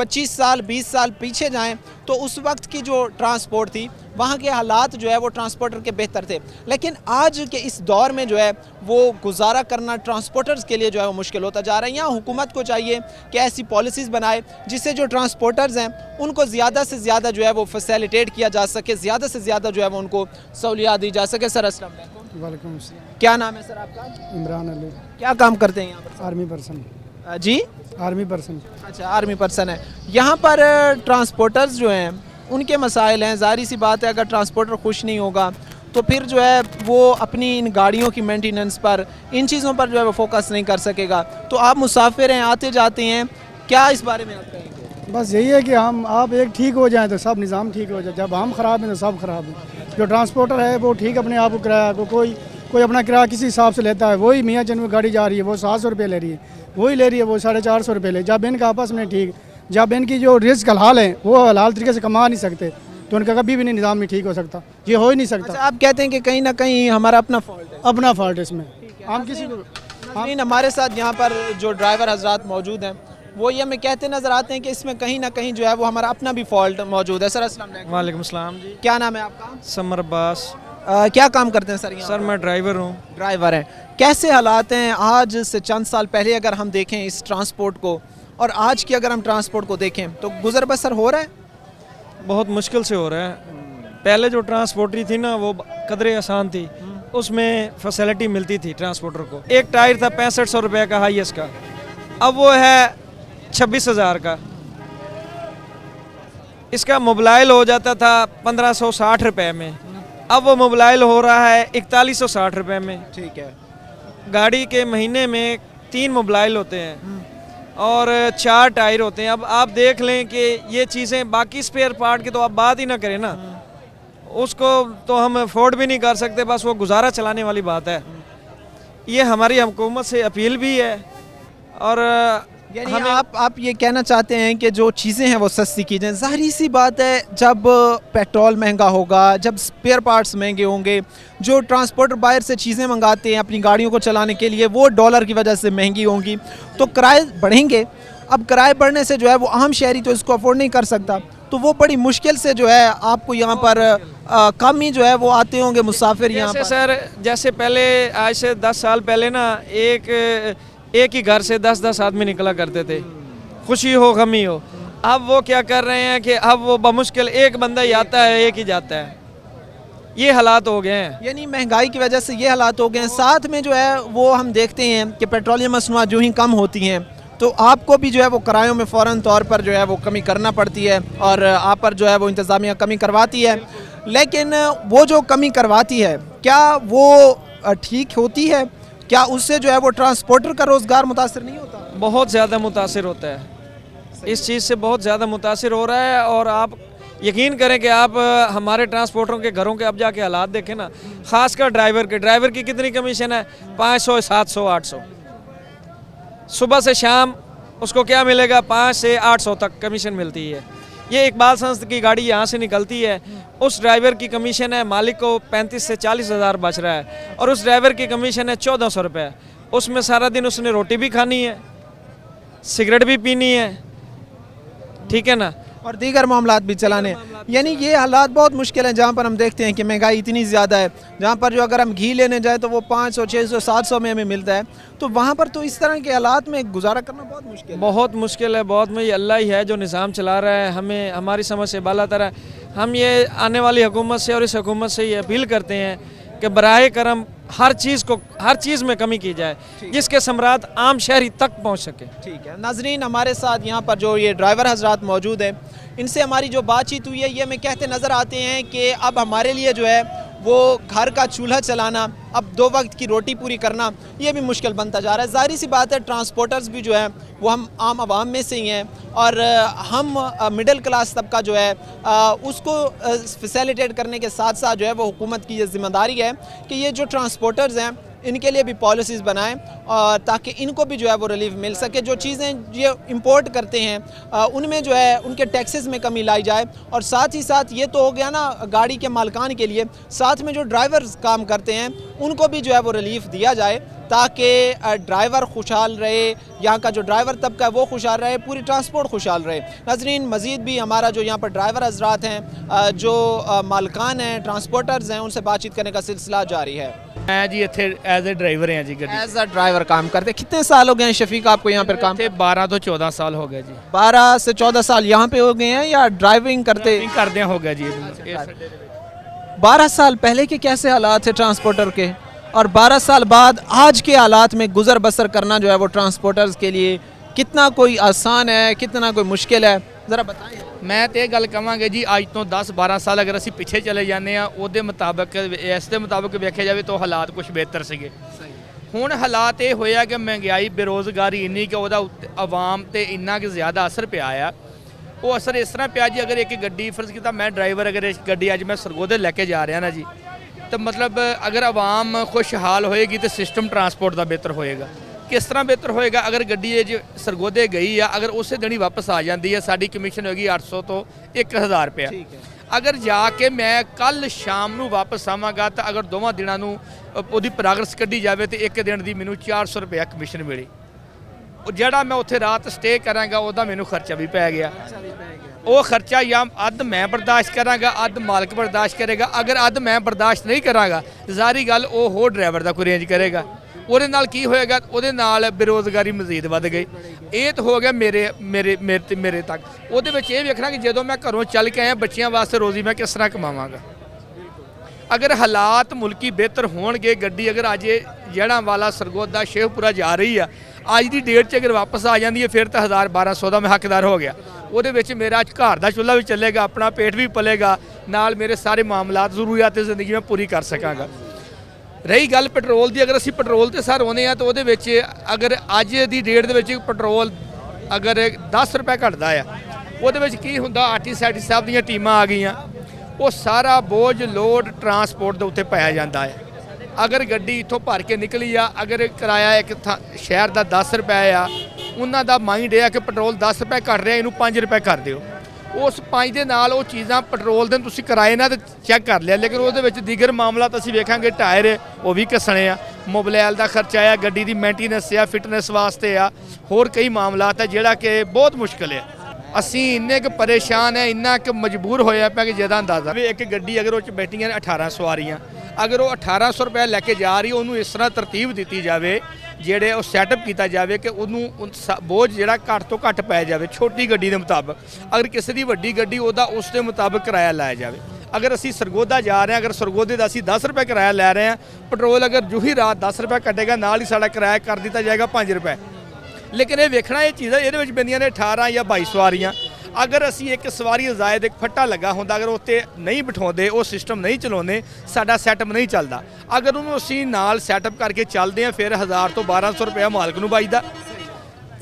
25 साल 20 साल पीछे जाएं तो उस वक्त की जो ट्रांसपोर्ट थी वहाँ के हालात जो है वो ट्रांसपोर्टर के बेहतर थे, लेकिन आज के इस दौर में जो है वो गुजारा करना ट्रांसपोर्टर्स के लिए जो है वो मुश्किल होता जा रहा है। यहाँ हुकूमत को चाहिए कि ऐसी पॉलिसीज़ बनाए जिससे जो ट्रांसपोर्टर्स हैं उनको ज़्यादा से ज़्यादा जो है वो फैसिलिटेट किया जा सके, ज़्यादा से ज़्यादा जो है वो उनको सहूलियात दी जा सके। सर अस्सलाम वालेकुम। वालेकुम अस्सलाम। क्या नाम है सर आपका? इमरान अली, क्या काम करते हैं यहाँ पर? Army person. जी आर्मी पर्सन। अच्छा आर्मी पर्सन है। यहाँ पर ट्रांसपोर्टर्स जो हैं उनके मसाइल हैं, ज़ाहिर सी बात है अगर ट्रांसपोर्टर खुश नहीं होगा तो फिर जो है वो अपनी इन गाड़ियों की मेंटेनेंस पर, इन चीज़ों पर जो है वो फोकस नहीं कर सकेगा। तो आप मुसाफिर हैं, आते जाते हैं, क्या इस बारे में आप कहेंगे? बस यही है कि आप एक ठीक हो जाएं तो सब निज़ाम ठीक हो जाए। जब हम ख़राब हैं तो सब ख़राब हैं। जो ट्रांसपोर्टर है वो ठीक अपने आप को किराया को कोई अपना किराया किसी हिसाब से लेता है। वही मियाँ चंद में गाड़ी जा रही है वो 700 रुपये ले रही है, वही ले रही है वो 450 रुपये ले। जब इनका आपस में ठीक, जब इनकी जो रिस्क हलाल है वो हलाल तरीके से कमा नहीं सकते तो उनका कभी भी नहीं निज़ाम में ठीक हो सकता, ये हो ही नहीं सकता। अच्छा, आप कहते हैं कि कहीं ना कहीं हमारा अपना फॉल्ट है? अपना फॉल्ट है इसमें। हम किसी को नाज़रीन हमारे साथ यहाँ पर जो ड्राइवर हजरात मौजूद हैं वो ये हमें कहते नज़र आते हैं कि इसमें कहीं ना कहीं जो है वो हमारा अपना भी फॉल्ट मौजूद है। सर अस्सलाम वालेकुम। वालेकुम सलाम जी। क्या नाम है आपका? समर अब्बास। क्या काम करते हैं सर यहाँ? सर मैं ड्राइवर हूँ। ड्राइवर हैं। कैसे हालात हैं आज से चंद साल पहले अगर हम देखें इस ट्रांसपोर्ट को और आज की अगर हम ट्रांसपोर्ट को देखें तो गुजर बसर हो रहा है? बहुत मुश्किल से हो रहा है। पहले जो ट्रांसपोर्टरी थी ना वो कदरे आसान थी, उसमें फैसिलिटी मिलती थी ट्रांसपोर्टर को। एक टायर था 6500 रुपये का हाईएस्ट का, अब वो है 26,000 का। इसका मोबाइल हो जाता था 1560 रुपये में, अब वो मोबाइल हो रहा है 4160 रुपये में। ठीक है। गाड़ी के महीने में 3 मोबाइल होते हैं और 4 टायर होते हैं। अब आप देख लें कि ये चीज़ें, बाकी स्पेयर पार्ट की तो आप बात ही ना करें ना, उसको तो हम अफोर्ड भी नहीं कर सकते, बस वो गुजारा चलाने वाली बात है। ये हमारी हुकूमत से अपील भी है। और यानी आप ये कहना चाहते हैं कि जो चीज़ें हैं वो सस्ती की जाएँ। ज़ाहिर सी बात है जब पेट्रोल महंगा होगा, जब स्पेयर पार्ट्स महंगे होंगे, जो ट्रांसपोर्टर बाहर से चीज़ें मंगाते हैं अपनी गाड़ियों को चलाने के लिए वो डॉलर की वजह से महंगी होंगी तो किराए बढ़ेंगे। अब किराए बढ़ने से जो है वो आम शहरी तो इसको अफोर्ड नहीं कर सकता, तो वो बड़ी मुश्किल से जो है आपको यहाँ पर कम ही जो है वो आते होंगे मुसाफिर यहाँ पर। सर जैसे पहले आज से 10 साल पहले ना एक ही घर से 10-10 आदमी निकला करते थे, खुशी हो गमी हो। अब वो क्या कर रहे हैं कि अब वो बमुश्किल एक बंदा ही आता है, एक ही जाता है। ये हालात हो गए हैं। यानी महंगाई की वजह से ये हालात हो गए हैं। साथ में जो है वो हम देखते हैं कि पेट्रोलियम मसनूआत जो ही कम होती हैं तो आपको भी जो है वो किरायों में फ़ौरन तौर पर जो है वो कमी करना पड़ती है और आप पर जो है वो इंतज़ामिया कमी करवाती है। लेकिन वो जो कमी करवाती है क्या वो ठीक होती है? क्या उससे जो है वो ट्रांसपोर्टर का रोज़गार मुतासिर नहीं होता? बहुत ज़्यादा मुतासिर होता है, इस चीज़ से बहुत ज़्यादा मुतासिर हो रहा है। और आप यकीन करें कि आप हमारे ट्रांसपोर्टरों के घरों के अब जाके हालात देखें ना, ख़ासकर ड्राइवर की कितनी कमीशन है? 500, 700, 800। सुबह से शाम उसको क्या मिलेगा? 5 से 800 तक कमीशन मिलती है। ये इकबाल संस्थ की गाड़ी यहाँ से निकलती है, उस ड्राइवर की कमीशन है, मालिक को 35 से 40 हज़ार बच रहा है, और उस ड्राइवर की कमीशन है 1400 रुपये। उसमें सारा दिन उसने रोटी भी खानी है, सिगरेट भी पीनी है, ठीक है ना, और दीगर मामलात भी चलाने। यानी ये हालात बहुत मुश्किल हैं, जहाँ पर हम देखते हैं कि महंगाई इतनी ज़्यादा है, जहाँ पर जो अगर हम घी लेने जाए तो वो 500, 600, 700 में हमें मिलता है, तो वहाँ पर तो इस तरह के हालात में गुजारा करना बहुत मुश्किल है। बहुत मुश्किल है, बहुत में ये अल्लाह ही है जो निज़ाम चला रहा है, हमें हमारी समझ से बालातर है। हम ये आने वाली हुकूमत से और इस हुकूमत से ये अपील करते हैं कि बराए करम हर चीज़ में कमी की जाए, जिसके समरात आम शहरी तक पहुँच सके। ठीक है नाजरीन, हमारे साथ यहाँ पर जो ये ड्राइवर हजरात मौजूद हैं, इनसे हमारी जो बातचीत हुई है, ये हमें कहते नज़र आते हैं कि अब हमारे लिए जो है वो घर का चूल्हा चलाना, अब 2 वक्त की रोटी पूरी करना, ये भी मुश्किल बनता जा रहा है। ज़ाहिर सी बात है, ट्रांसपोर्टर्स भी जो है वो हम आम आवाम में से ही हैं, और हम मिडिल क्लास तबका जो है उसको फैसिलिटेट करने के साथ साथ जो है वो हुकूमत की ये ज़िम्मेदारी है कि ये जो ट्रांसपोर्टर्स हैं इनके लिए भी पॉलिसीज़ बनाएं, और ताकि इनको भी जो है वो रिलीफ मिल सके। जो चीज़ें ये इंपोर्ट करते हैं उनमें जो है उनके टैक्सेस में कमी लाई जाए, और साथ ही साथ ये तो हो गया ना गाड़ी के मालिकान के लिए, साथ में जो ड्राइवर्स काम करते हैं उनको भी जो है वो रिलीफ दिया जाए, ताकि ड्राइवर खुशहाल रहे, यहाँ का जो ड्राइवर तबका है वो खुशहाल रहे, पूरी ट्रांसपोर्ट खुशहाल रहे। नाजरीन, मज़ीद भी हमारा जो यहाँ पर ड्राइवर हजरात हैं, जो मालिकान हैं, ट्रांसपोर्टर्स हैं, उनसे बातचीत करने का सिलसिला जारी है। मैं जी इतने एज ए ड्राइवर हैं जी गड्डी। एज अ ड्राइवर काम करते, कितने साल हो गए हैं शफीक आपको यहाँ पर काम? 12 तो 14 साल हो गए जी। 12 से 14 साल यहाँ पे हो गए हैं, या ड्राइविंग करते? करदे हो गया जी। 12 साल पहले के कैसे हालात थे ट्रांसपोर्टर के, और 12 साल बाद आज के हालात में गुजर बसर करना जो है वो ट्रांसपोर्टर्स के लिए कितना कोई आसान है, कितना कोई मुश्किल है, ज़रा बताएं। मैं तो ये गल कहांगे जी, अज तो 10-12 साल अगर असी पिछे चले जाने ਉਹਦੇ ਮੁਤਾਬਕ ਇਸ ਦੇ ਮੁਤਾਬਕ ਵੇਖਿਆ ਜਾਵੇ ਤਾਂ ਹਾਲਾਤ ਕੁਝ ਬਿਹਤਰ ਸੀਗੇ। ਹੁਣ ਹਾਲਾਤ ਇਹ ਹੋਇਆ ਕਿ ਮਹਿੰਗਾਈ, ਬੇਰੋਜ਼ਗਾਰੀ ਇੰਨੀ ਕਿ ਉਹਦਾ ਆਵਾਮ ਤੇ ਇੰਨਾ ਕਿ ਜ਼ਿਆਦਾ ਅਸਰ ਪਿਆ ਆ। ਉਹ ਅਸਰ ਇਸ ਤਰ੍ਹਾਂ ਪਿਆ ਜੀ, ਅਗਰ ਇੱਕ ਗੱਡੀ ਫਰਜ਼ ਕੀਤਾ ਮੈਂ ਡਰਾਈਵਰ, ਅਗਰ ਇਸ ਗੱਡੀ ਅੱਜ ਮੈਂ ਸਰਗੋਧੇ ਲੈ ਕੇ ਜਾ ਰਿਹਾ ਨਾ ਜੀ, ਤਾਂ ਮਤਲਬ ਅਗਰ ਆਵਾਮ ਖੁਸ਼ਹਾਲ ਹੋਏਗੀ ਤਾਂ ਸਿਸਟਮ ਟਰਾਂਸਪੋਰਟ ਦਾ ਬਿਹਤਰ ਹੋਏਗਾ। किस तरह बेहतर होएगा? अगर गड्डी सरगोधे गई है, अगर उस दिन ही वापस आ जाती है, साड़ी कमीशन होगी 800 तो 1000 रुपया। अगर जाके मैं कल शाम को वापस आवागा तो अगर दोवां दिनों वो प्रोग्रेस कढ़ी जाए तो एक दिन की मैनू 400 रुपया कमीशन मिली। ਜਿਹੜਾ मैं उत्थे रात स्टे करांगा ਉਹਦਾ ਮੈਨੂੰ खर्चा भी पै गया। वो खर्चा या अद्ध मैं बर्दाश्त करांगा, अद्ध मालिक बर्दाश्त करेगा। अगर अद्ध मैं बर्दाश्त नहीं करांगा, ज़ाहिर गल वो होर ड्राइवर का कोई अरेंज करेगा। ਉਹਦੇ ਨਾਲ ਕੀ ਹੋਏਗਾ? ਉਹਦੇ ਨਾਲ ਬੇਰੋਜ਼ਗਾਰੀ ਮਜ਼ੀਦ ਵੱਧ ਗਈ। ਇਹ ਤਾਂ ਹੋ ਗਿਆ ਮੇਰੇ ਤੱਕ। ਉਹਦੇ ਵਿੱਚ ਇਹ ਵੇਖਣਾ ਕਿ ਜਦੋਂ ਮੈਂ ਘਰੋਂ ਚੱਲ ਕੇ ਆਇਆ, ਬੱਚਿਆਂ ਵਾਸਤੇ ਰੋਜ਼ੀ ਮੈਂ ਕਿਸ ਤਰ੍ਹਾਂ ਕਮਾਵਾਂਗਾ। ਅਗਰ ਹਾਲਾਤ ਮੁਲਕੀ ਬਿਹਤਰ ਹੋਣਗੇ, ਗੱਡੀ ਅਗਰ ਅੱਜ ਜੜ੍ਹਾਂ ਵਾਲਾ ਸਰਗੋਧਾ ਸ਼ੇਖਪੁਰਾ ਜਾ ਰਹੀ ਆ, ਅੱਜ ਦੀ ਡੇਟ 'ਚ ਅਗਰ ਵਾਪਸ ਆ ਜਾਂਦੀ ਹੈ, ਫਿਰ ਤਾਂ 1000-1200 ਦਾ ਮੈਂ ਹੱਕਦਾਰ ਹੋ ਗਿਆ। ਉਹਦੇ ਵਿੱਚ ਮੇਰਾ ਘਰ ਦਾ ਚੁੱਲ੍ਹਾ ਵੀ ਚੱਲੇਗਾ, ਆਪਣਾ ਪੇਟ ਵੀ ਪਲੇਗਾ, ਨਾਲ ਮੇਰੇ ਸਾਰੇ ਮਾਮਲਾਤ ਜ਼ਰੂਰੀਆਤ ਜ਼ਿੰਦਗੀ ਮੈਂ ਪੂਰੀ ਕਰ ਸਕਾਂਗਾ। ਰਹੀ ਗੱਲ ਪੈਟਰੋਲ ਦੀ, ਅਗਰ ਅਸੀਂ ਪੈਟਰੋਲ ਤੇ ਸਰ ਆਉਂਦੇ ਹਾਂ ਤਾਂ ਉਹਦੇ ਵਿੱਚ ਅਗਰ ਅੱਜ ਦੀ ਡੇਟ ਦੇ ਵਿੱਚ ਪੈਟਰੋਲ ਅਗਰ 10 ਰੁਪਏ ਘਟਦਾ ਆ, ਉਹਦੇ ਵਿੱਚ ਕੀ ਹੁੰਦਾ? ਆਰਟੀਸੀ ਸਾਹਿਬ ਦੀਆਂ ਟੀਮਾਂ ਆ ਗਈਆਂ, ਉਹ ਸਾਰਾ ਬੋਝ ਲੋਡ ਟਰਾਂਸਪੋਰਟ ਦੇ ਉੱਤੇ ਪਾਇਆ ਜਾਂਦਾ ਹੈ। ਅਗਰ ਗੱਡੀ ਇੱਥੋਂ ਭਰ ਕੇ ਨਿਕਲੀ ਆ, ਅਗਰ ਕਿਰਾਇਆ ਇੱਕ ਸ਼ਹਿਰ ਦਾ 10 ਰੁਪਏ ਆ, ਉਹਨਾਂ ਦਾ ਮਾਈਂਡ ਇਹ ਆ ਕਿ ਪੈਟਰੋਲ 10 ਰੁਪਏ ਘਟ ਰਿਹਾ, ਇਹਨੂੰ 5 ਰੁਪਏ ਕਰ ਦਿਓ। ਉਸ 5 ਦੇ ਨਾਲ ਉਹ ਚੀਜ਼ਾਂ ਪੈਟਰੋਲ ਦੇ ਤੁਸੀਂ ਕਿਰਾਏ ਨਾਲ ਚੈੱਕ ਕਰ ਲਿਆ, ਲੇਕਿਨ ਉਹਦੇ ਵਿੱਚ ਦੀਗਰ ਮਾਮਲਾ ਤਾਂ ਅਸੀਂ ਵੇਖਾਂਗੇ, ਟਾਇਰ ਉਹ ਵੀ ਘਸਣੇ ਆ, ਮੋਬਾਈਲ ਦਾ ਖਰਚਾ ਆ, ਗੱਡੀ ਦੀ ਮੇਨਟੇਨੈਂਸ ਆ, ਫਿਟਨੈਸ ਵਾਸਤੇ ਆ, ਹੋਰ ਕਈ ਮਾਮਲਾਤ ਆ ਜਿਹੜਾ ਕਿ ਬਹੁਤ ਮੁਸ਼ਕਿਲ ਹੈ। ਅਸੀਂ ਇੰਨੇ ਕੁ ਪਰੇਸ਼ਾਨ ਹੈ, ਇੰਨਾ ਕੁ ਮਜਬੂਰ ਹੋਇਆ ਪਿਆ ਕਿ ਜਿਹਦਾ ਅੰਦਾਜ਼ਾ ਵੀ। ਇੱਕ ਗੱਡੀ ਅਗਰ ਉਹ 'ਚ ਬੈਠੀਆਂ 18 ਸਵਾਰੀਆਂ, ਅਗਰ ਉਹ 1800 ਰੁਪਏ ਲੈ ਕੇ ਜਾ ਰਹੀ, ਉਹਨੂੰ ਇਸ ਤਰ੍ਹਾਂ ਤਰਤੀਬ ਦਿੱਤੀ ਜਾਵੇ, ਜਿਹੜੇ ਉਹ ਸੈਟਅਪ ਕੀਤਾ ਜਾਵੇ ਕਿ ਉਹਨੂੰ ਬੋਝ ਜਿਹੜਾ ਘੱਟ ਤੋਂ ਘੱਟ ਪੈ ਜਾਵੇ ਛੋਟੀ ਗੱਡੀ ਦੇ ਮੁਤਾਬਕ। ਅਗਰ ਕਿਸੇ ਦੀ ਵੱਡੀ ਗੱਡੀ, ਉਹਦਾ ਉਸ ਦੇ ਮੁਤਾਬਕ ਕਿਰਾਇਆ ਲਾਇਆ ਜਾਵੇ। ਅਗਰ ਅਸੀਂ ਸਰਗੋਧਾ ਜਾ ਰਹੇ ਹਾਂ, ਅਗਰ ਸਰਗੋਧੇ ਦਾ ਅਸੀਂ 10 ਰੁਪਏ ਕਿਰਾਇਆ ਲੈ ਰਹੇ ਹਾਂ, ਪੈਟਰੋਲ ਅਗਰ ਜੂਹੀ ਰਾਤ 10 ਰੁਪਏ ਕੱਟੇਗਾ, ਨਾਲ ਹੀ ਸਾਡਾ ਕਿਰਾਇਆ ਕਰ ਦਿੱਤਾ ਜਾਏਗਾ 5 ਰੁਪਏ। ਲੇਕਿਨ ਇਹ ਵੇਖਣਾ ਇਹ ਚੀਜ਼ਾਂ ਇਹਦੇ ਵਿੱਚ ਪੈਂਦੀਆਂ ਨੇ 18 ਜਾਂ 22 ਸਵਾਰੀਆਂ। ਅਗਰ ਅਸੀਂ ਇੱਕ ਸਵਾਰੀ ਜ਼ਾਇਦ ਇੱਕ ਫੱਟਾ ਲੱਗਾ ਹੁੰਦਾ, ਅਗਰ ਉੱਤੇ ਨਹੀਂ ਬਿਠਾਉਂਦੇ, ਉਹ ਸਿਸਟਮ ਨਹੀਂ ਚਲਾਉਂਦੇ, ਸਾਡਾ ਸੈਟਅਪ ਨਹੀਂ ਚੱਲਦਾ। ਅਗਰ ਉਹਨੂੰ ਅਸੀਂ ਨਾਲ ਸੈਟਅਪ ਕਰਕੇ ਚੱਲਦੇ ਹਾਂ, ਫਿਰ 1000 ਤੋਂ 1200 ਰੁਪਇਆ ਮਾਲਕ ਨੂੰ ਬਚਦਾ,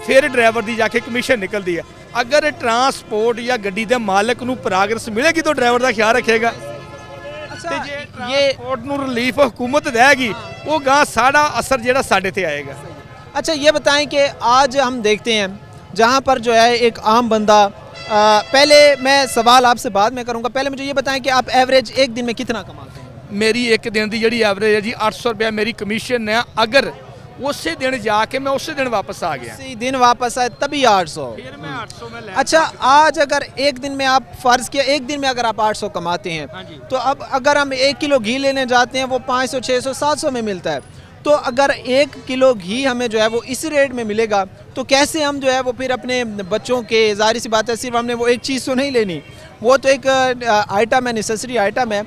ਫਿਰ ਡਰਾਈਵਰ ਦੀ ਜਾ ਕੇ ਕਮਿਸ਼ਨ ਨਿਕਲਦੀ ਹੈ। ਅਗਰ ਟਰਾਂਸਪੋਰਟ ਜਾਂ ਗੱਡੀ ਦੇ ਮਾਲਕ ਨੂੰ ਪ੍ਰੋਗਰੈਸ ਮਿਲੇਗੀ ਤਾਂ ਡਰਾਈਵਰ ਦਾ ਖਿਆਲ ਰੱਖੇਗਾ। ਤੇ ਜੇ ਟਰਾਂਸਪੋਰਟ ਨੂੰ ਰਿਲੀਫ हुकूमत देगी, वो गां सारा असर जेड़ा साडे ते आएगा। अच्छा ये बताएं कि आज हम देखते हैं जहाँ पर जो है एक आम बंदा पहले मैं सवाल आपसे बाद में करूंगा, पहले मुझे ये बताएं कि आप एवरेज एक दिन में कितना कमाते हैं? मेरी एक दिन की जी एवरेज है जी 800 रुपया मेरी कमीशन है। अगर उसी दिन जाके मैं उसी दिन वापस आ गया, इसी दिन वापस आए तभी 800? फिर मैं 800 में अच्छा, आज अगर एक दिन में आप फर्ज किया एक दिन में अगर आप 800 कमाते हैं, हाँ जी। तो अब अगर हम 1 किलो घी लेने जाते हैं वो 500 600 700 में मिलता है, तो अगर 1 किलो घी हमें जो है वो इसी रेट में मिलेगा तो कैसे हम जो है वो फिर अपने बच्चों के, जाहिर सी बात है सिर्फ हमने वो एक चीज़ तो नहीं लेनी, वो तो एक आइटम है, नेसेसरी आइटम है,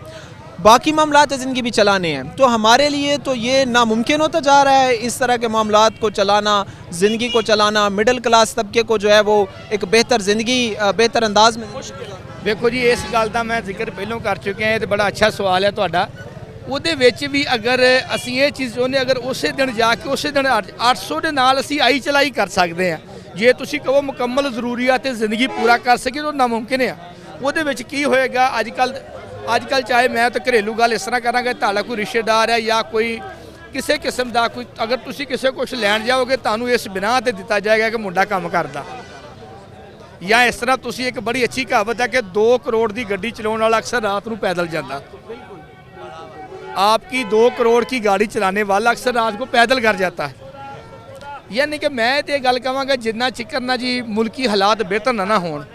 बाकी मामलात ज़िंदगी भी चलाने हैं। तो हमारे लिए तो ये नामुमकिन होता जा रहा है इस तरह के मामलात को चलाना, ज़िंदगी को चलाना, मिडिल क्लास तबके को जो है वो एक बेहतर ज़िंदगी बेहतर अंदाज में। देखो जी, इस गल का मैं जिक्र पहलों कर चुके हैं, तो बड़ा अच्छा सवाल है ਤੁਹਾਡਾ। ਉਹਦੇ ਵਿੱਚ ਵੀ ਅਗਰ ਅਸੀਂ ਇਹ ਚੀਜ਼ ਚਾਹੁੰਦੇ, ਅਗਰ ਉਸੇ ਦਿਨ ਜਾ ਕੇ ਉਸੇ ਦਿਨ 800 ਦੇ ਨਾਲ ਅਸੀਂ ਆਈ ਚਲਾਈ ਕਰ ਸਕਦੇ ਹਾਂ। ਜੇ ਤੁਸੀਂ ਕਹੋ ਮੁਕੰਮਲ ਜ਼ਰੂਰੀਅਤ ਤੇ ਜ਼ਿੰਦਗੀ ਪੂਰਾ ਕਰ ਸਕੀਏ ਤਾਂ ਨਾਮੁਮਕਿਨ ਹੈ। ਉਹਦੇ ਵਿੱਚ ਕੀ ਹੋਏਗਾ, ਅੱਜ ਕੱਲ ਚਾਹੇ ਮੈਂ ਤਾਂ ਘਰੇਲੂ ਗੱਲ ਇਸ ਤਰ੍ਹਾਂ ਕਰਾਂਗਾ, ਤੁਹਾਡਾ ਕੋਈ ਰਿਸ਼ਤੇਦਾਰ ਹੈ ਜਾਂ ਕੋਈ ਕਿਸੇ ਕਿਸਮ ਦਾ ਕੋਈ, ਅਗਰ ਤੁਸੀਂ ਕਿਸੇ ਕੁਛ ਲੈਣ ਜਾਓਗੇ ਤੁਹਾਨੂੰ ਇਸ ਬਿਨਾਂ ਤੇ ਦਿੱਤਾ ਜਾਏਗਾ ਕਿ ਮੁੰਡਾ ਕੰਮ ਕਰਦਾ, ਜਾਂ ਇਸ ਤਰ੍ਹਾਂ ਤੁਸੀਂ ਇੱਕ ਬੜੀ ਅੱਛੀ ਕਹਾਵਤ ਹੈ ਕਿ 2 ਕਰੋੜ ਦੀ ਗੱਡੀ ਚਲਾਉਣ ਵਾਲਾ ਅਕਸਰ ਰਾਤ ਨੂੰ ਪੈਦਲ ਜਾਂਦਾ। आपकी 2 करोड़ की गाड़ी चलाने वाला अक्सर रात को पैदल कर जाता है। यानी कि मैं तो गल कहांगा जिन्ना चिकर ना जी मुल्की हालात बेहतर ना होण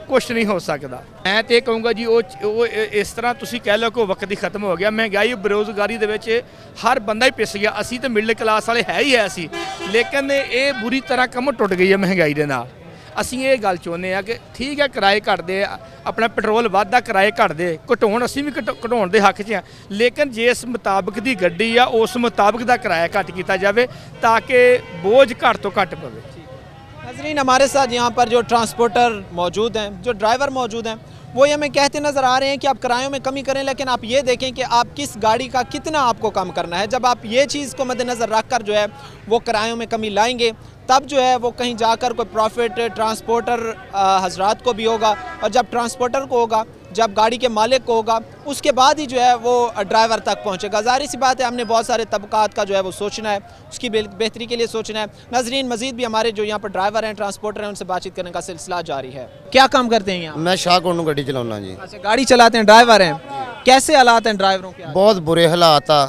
कुछ नहीं हो सकता। मैं तो कहूँगा जी वो इस तरह तुसी कह लो कि वक्त ही खत्म हो गया। महंगाई बेरोज़गारी दे विच हर बंदा ही पिस गया। असी तो मिडल क्लास वाले है ही है असी, लेकिन ये बुरी तरह कम टुट गई है महंगाई दे नाल। ਅਸੀਂ ਇਹ ਗੱਲ ਚਾਹੁੰਦੇ ਆ ਕਿ ਠੀਕ ਹੈ ਕਿਰਾਏ ਘਟਦੇ, ਆਪਣਾ ਪੈਟਰੋਲ ਵੱਧਦਾ, ਕਿਰਾਏ ਘਟਦੇ, ਘਟਾਉਣ ਅਸੀਂ ਵੀ ਘਟਾਉਣ ਦੇ ਹੱਕ 'ਚ ਆ, ਲੇਕਿਨ ਜਿਸ ਮੁਤਾਬਕ ਦੀ ਗੱਡੀ ਆ ਉਸ ਮੁਤਾਬਕ ਦਾ ਕਿਰਾਇਆ ਘੱਟ ਕੀਤਾ ਜਾਵੇ ਤਾਂ ਕਿ ਬੋਝ ਘੱਟ ਤੋਂ ਘੱਟ ਪਵੇ। नाज़रीन, हमारे साथ यहाँ पर जो ट्रांसपोर्टर मौजूद हैं, जो ड्राइवर मौजूद हैं, वो ये हमें कहते नज़र आ रहे हैं कि आप किरायों में कमी करें, लेकिन आप ये देखें कि आप किस गाड़ी का कितना आपको कम करना है। जब आप ये चीज़ को मद्देनज़र रख कर जो है वो किरायों में कमी लाएंगे, तब जो है वो कहीं जाकर कोई प्रॉफिट ट्रांसपोर्टर हजरात को भी होगा, और जब ट्रांसपोर्टर को होगा, जब गाड़ी के मालिक को होगा, उसके बाद ही जो है वो ड्राइवर तक पहुंचेगा। ज़ाहिर सी बात है हमने बहुत सारे तबकात का जो है वो सोचना है, उसकी बेहतरी के लिए सोचना है। नाज़रीन, मज़ीद भी हमारे जो यहाँ पर ड्राइवर हैं, ट्रांसपोर्टर हैं, उनसे बातचीत करने का सिलसिला जारी है। क्या काम करते हैं यहाँ? मैं शाहकोट ਨੂੰ ਗੱਡੀ ਚਲਾਉਣਾ ਜੀ। अच्छा, गाड़ी चलाते हैं, ड्राइवर हैं। कैसे हालात हैं ड्राइवरों के? ਬਹੁਤ ਬੁਰੇ ਹਾਲਾਤ ਆ।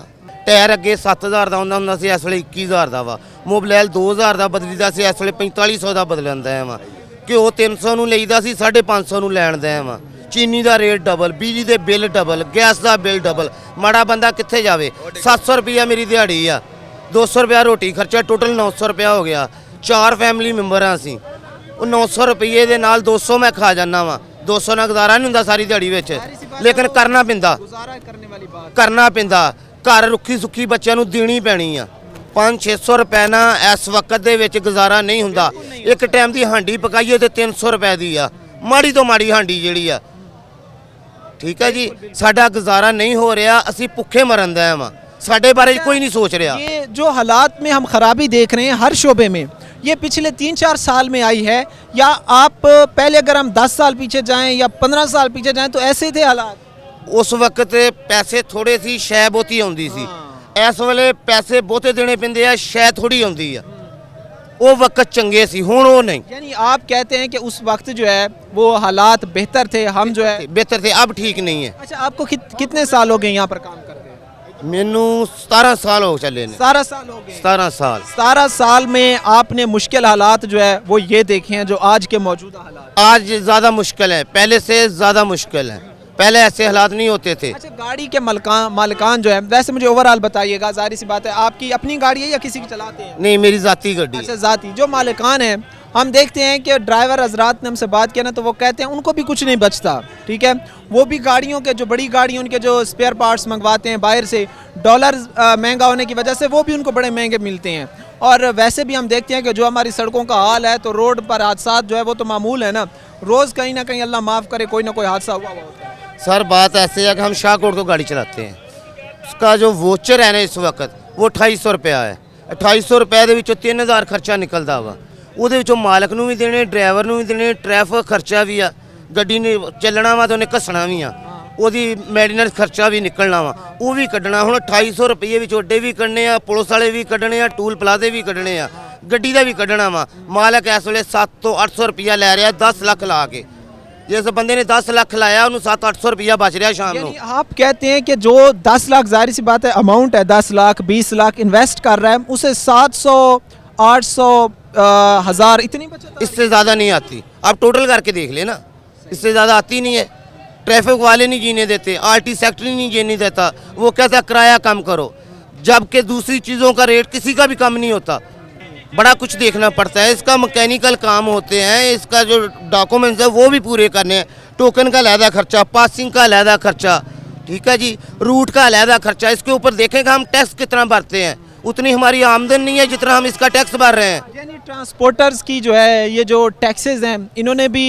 ਟਾਇਰ ਅੱਗੇ 7000 ਦਾ ਹੁੰਦਾ ਸੀ, ਇਸ ਵੇਲੇ 21000 ਦਾ ਵਾ। ਮੋਬਾਈਲ 2000 ਦਾ ਬਦਲੀਦਾ ਸੀ, ਇਸ ਵੇਲੇ 4500 ਦਾ ਬਦਲਦਾ ਵਾ। ਘਿਓ 300 ਨੂੰ ਲਈਦਾ ਸੀ, 550 ਨੂੰ ਲੈਣ ਦਾ ਵਾ। ਚੀਨੀ ਦਾ ਰੇਟ ਡਬਲ, ਬਿਜਲੀ ਦੇ ਬਿੱਲ ਡਬਲ, ਗੈਸ ਦਾ ਬਿੱਲ ਡਬਲ। ਮਾੜਾ ਬੰਦਾ ਕਿੱਥੇ ਜਾਵੇ? 700 ਰੁਪਿਆ ਮੇਰੀ ਦਿਹਾੜੀ ਆ, 200 ਰੁਪਿਆ ਰੋਟੀ ਖਰਚਾ, ਟੋਟਲ 900 ਰੁਪਿਆ ਹੋ ਗਿਆ। 4 ਫੈਮਿਲੀ ਮੈਂਬਰ ਆ ਅਸੀਂ। ਉਹ 900 ਰੁਪਏ ਦੇ ਨਾਲ 200 ਮੈਂ ਖਾ ਜਾਂਦਾ ਵਾ। 200 ਨਾਲ ਗੁਜ਼ਾਰਾ ਨਹੀਂ ਹੁੰਦਾ ਸਾਰੀ ਦਿਹਾੜੀ ਵਿੱਚ, ਲੇਕਿਨ ਕਰਨਾ ਪੈਂਦਾ, गुजारा करने वाली बात। ਕਰਨਾ ਪੈਂਦਾ। ਘਰ ਰੁੱਖੀ ਸੁੱਖੀ ਬੱਚਿਆਂ ਨੂੰ ਦੇਣੀ ਪੈਣੀ ਆ। 500-600 ਰੁਪਏ ਨਾਲ ਇਸ ਵਕਤ ਦੇ ਵਿੱਚ ਗੁਜ਼ਾਰਾ ਨਹੀਂ ਹੁੰਦਾ। ਇੱਕ ਟਾਈਮ ਦੀ ਹਾਂਡੀ ਪਕਾਈਏ ਤੇ 300 ਰੁਪਏ ਦੀ ਆ, ਮਾੜੀ ਤੋਂ ਮਾੜੀ ਹਾਂਡੀ ਜਿਹੜੀ ਆ। ਠੀਕ ਹੈ ਜੀ, ਸਾਡਾ ਗੁਜ਼ਾਰਾ ਨਹੀਂ ਹੋ ਰਿਹਾ, ਅਸੀਂ ਭੁੱਖੇ ਮਰਨ ਦੇ ਆ। ਸਾਡੇ ਬਾਰੇ ਕੋਈ ਨਹੀਂ ਸੋਚ ਰਿਹਾ। ये जो हालात में हम खराबी देख रहे हैं हर शोबे में, ये पिछले 3-4 साल में आई है, या आप पहले अगर हम 10 साल पीछे जाएं या 15 साल पीछे जाएं तो ऐसे थे हालात? ਉਸ ਵਕਤ ਪੈਸੇ ਥੋੜੇ ਸੀ, ਸ਼ੈ ਬਹੁਤੀ ਆਉਂਦੀ ਸੀ। ਇਸ ਵੇਲੇ ਪੈਸੇ ਬਹੁਤੇ ਦੇਣੇ ਪੈਂਦੇ ਆ, ਸ਼ੈ ਥੋੜੀ ਆਉਂਦੀ ਆ। ਉਹ ਵਕਤ ਚੰਗੇ ਸੀ, ਹੁਣ ਉਹ ਨਹੀਂ। यानी आप कहते हैं कि उस वक्त जो है वो हालात बेहतर थे, हम जो है। ਬਿਹਤਰ ਤੇ ਅਬ ਠੀਕ ਨਹੀਂ ਹੈ। अच्छा, आपको कितने साल हो गए यहाँ पर काम करते हैं? ਮੈਨੂੰ 17 ਸਾਲ ਹੋ ਚੱਲੇ ਨੇ। 17 साल हो गए। 17 साल। 17 साल में आपने मुश्किल हालात जो है वो ये देखे हैं जो आज के मौजूदा हालात। आज ज़्यादा मुश्किल है, पहले से ज़्यादा मुश्किल है। पहले ऐसे हालात नहीं होते थे। अच्छा, गाड़ी के मालिकान जो है, वैसे मुझे ओवरऑल बताइएगा, जाहिर सी बात है आपकी अपनी गाड़ी है या किसी की चलाते हैं? नहीं, मेरी ज़ाती गड्डी। अच्छा, ज़ाती जो मालिकान हैं, हम देखते हैं कि ड्राइवर हजरात ने हमसे बात किया ना, तो वो कहते हैं उनको भी कुछ नहीं बचता। ठीक है, वो भी गाड़ियों के जो बड़ी गाड़ी उनके जो स्पेयर पार्ट्स मंगवाते हैं बाहर से, डॉलर महंगा होने की वजह से वो भी उनको बड़े महंगे मिलते हैं। और वैसे भी हम देखते हैं कि जो हमारी सड़कों का हाल है, तो रोड पर हादसा जो है वो तो मामूल है ना, रोज़ कहीं ना कहीं अल्लाह माफ़ करे कोई ना कोई हादसा हुआ होता है। सर बात ऐसे है कि हम शाहकोट को गाड़ी चलाते हैं, उसका जो वोचर है ना इस वक्त वो 2800 रुपया है। 2800 रुपए ਦੇ ਵਿੱਚੋਂ 3000 ਖਰਚਾ ਨਿਕਲਦਾ ਵਾ। ਉਹਦੇ ਵਿੱਚੋਂ ਮਾਲਕ ਨੂੰ ਵੀ ਦੇਣੇ, ਡਰਾਈਵਰ ਨੂੰ ਵੀ ਦੇਣੇ, ਟ੍ਰੈਫਿਕ ਖਰਚਾ ਵੀ ਆ, ਗੱਡੀ ਨੇ ਚੱਲਣਾ ਵਾ ਤੇ ਉਹਨੇ ਘਸਣਾ ਵੀ ਆ, ਉਹਦੀ ਮੈਡੀਨਲ ਖਰਚਾ ਵੀ ਨਿਕਲਣਾ ਵਾ, ਉਹ ਵੀ ਕੱਢਣਾ। ਹੁਣ 2800 ਰੁਪਏ ਵਿੱਚ ਓਡੇ ਵੀ ਕੱਢਣੇ ਆ, ਪੁਲਿਸ ਵਾਲੇ ਵੀ ਕੱਢਣੇ ਆ, ਟੂਲ ਪਲਾਜ਼ੇ ਵੀ ਕੱਢਣੇ ਆ, ਗੱਡੀ ਦਾ ਵੀ ਕੱਢਣਾ ਵਾ। ਮਾਲਕ ਇਸ ਵੇਲੇ 700 ਤੋਂ 800 ਰੁਪਇਆ ਲੈ ਰਿਹਾ 10 ਲੱਖ ਲਾ ਕੇ। जिस बंदे ने 10 लाख लाया उन्होंने 700-800 रुपया बच रहा शाम यानी को। आप कहते हैं कि जो 10 लाख, जाहिर सी बात है अमाउंट है, 10 लाख 20 लाख इन्वेस्ट कर रहा है, उसे 700 800 1000 इतनी बचत आ रही है। इससे ज़्यादा नहीं आती। आप टोटल करके देख लेना, इससे ज़्यादा आती नहीं है। ट्रैफिक वाले नहीं जीने देते, आरटी सेक्टर नहीं जीने देता, वो कहता है किराया कम करो, जबकि दूसरी चीज़ों का रेट किसी का भी कम नहीं होता। बड़ा कुछ देखना पड़ता है, इसका मैकेनिकल काम होते हैं, इसका जो डॉक्यूमेंट्स है वो भी पूरे करने हैं, टोकन का अलहदा खर्चा, पासिंग का अलहदा खर्चा, ठीक है जी, रूट का अलहदा खर्चा। इसके ऊपर देखेंगे हम टैक्स कितना भरते हैं, उतनी हमारी आमदन नहीं है जितना हम इसका टैक्स भर रहे हैं। यानी ट्रांसपोर्टर्स की जो है ये जो टैक्सेस हैं इन्होंने भी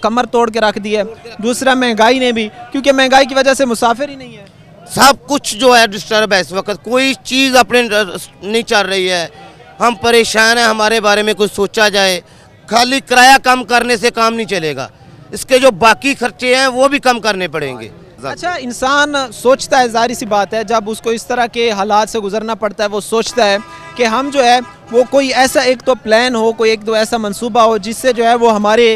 कमर तोड़ के रख दी है। दूसरा महंगाई ने भी, क्योंकि महंगाई की वजह से मुसाफिर ही नहीं है। सब कुछ जो है डिस्टर्ब है इस वक्त, कोई चीज़ अपने नहीं चल रही है। हम परेशान हैं, हमारे बारे में कुछ सोचा जाए। खाली किराया कम करने से काम नहीं चलेगा, इसके जो बाकी खर्चे हैं वो भी कम करने पड़ेंगे। अच्छा, इंसान सोचता है, जाहिर सी बात है, जब उसको इस तरह के हालात से गुजरना पड़ता है वो सोचता है कि हम जो है वो कोई ऐसा एक तो प्लान हो, कोई एक दो ऐसा मंसूबा हो जिससे जो है वो हमारे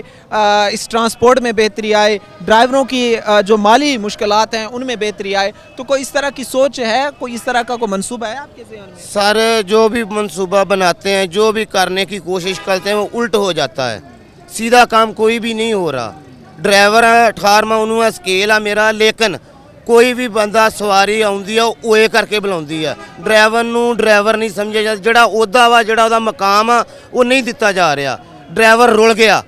इस ट्रांसपोर्ट में बेहतरी आए, ड्राइवरों की जो माली मुश्किलात हैं उनमें बेहतरी आए। तो कोई इस तरह की सोच है, कोई इस तरह का कोई मंसूबा है आपके ज़हन में? सर जो भी मंसूबा बनाते हैं, जो भी करने की कोशिश करते हैं वो उल्ट हो जाता है, सीधा काम कोई भी नहीं हो रहा। ड्राइवर 18वां 19वां स्केल आ मेरा, लेकिन कोई भी बंदा सवारी आउंदी है ओए करके बुलाउंदी है। ड्राइवर नूं ड्राइवर नहीं समझिਆ ਜਾਂਦਾ, ਜਿਹੜਾ ਉਹਦਾ ਵਾ, ਜਿਹੜਾ ਉਹਦਾ ਮਕਾਮ ਆ ਉਹ ਨਹੀਂ ਦਿੱਤਾ ਜਾ ਰਿਹਾ। ਡਰਾਈਵਰ ਰੁਲ ਗਿਆ,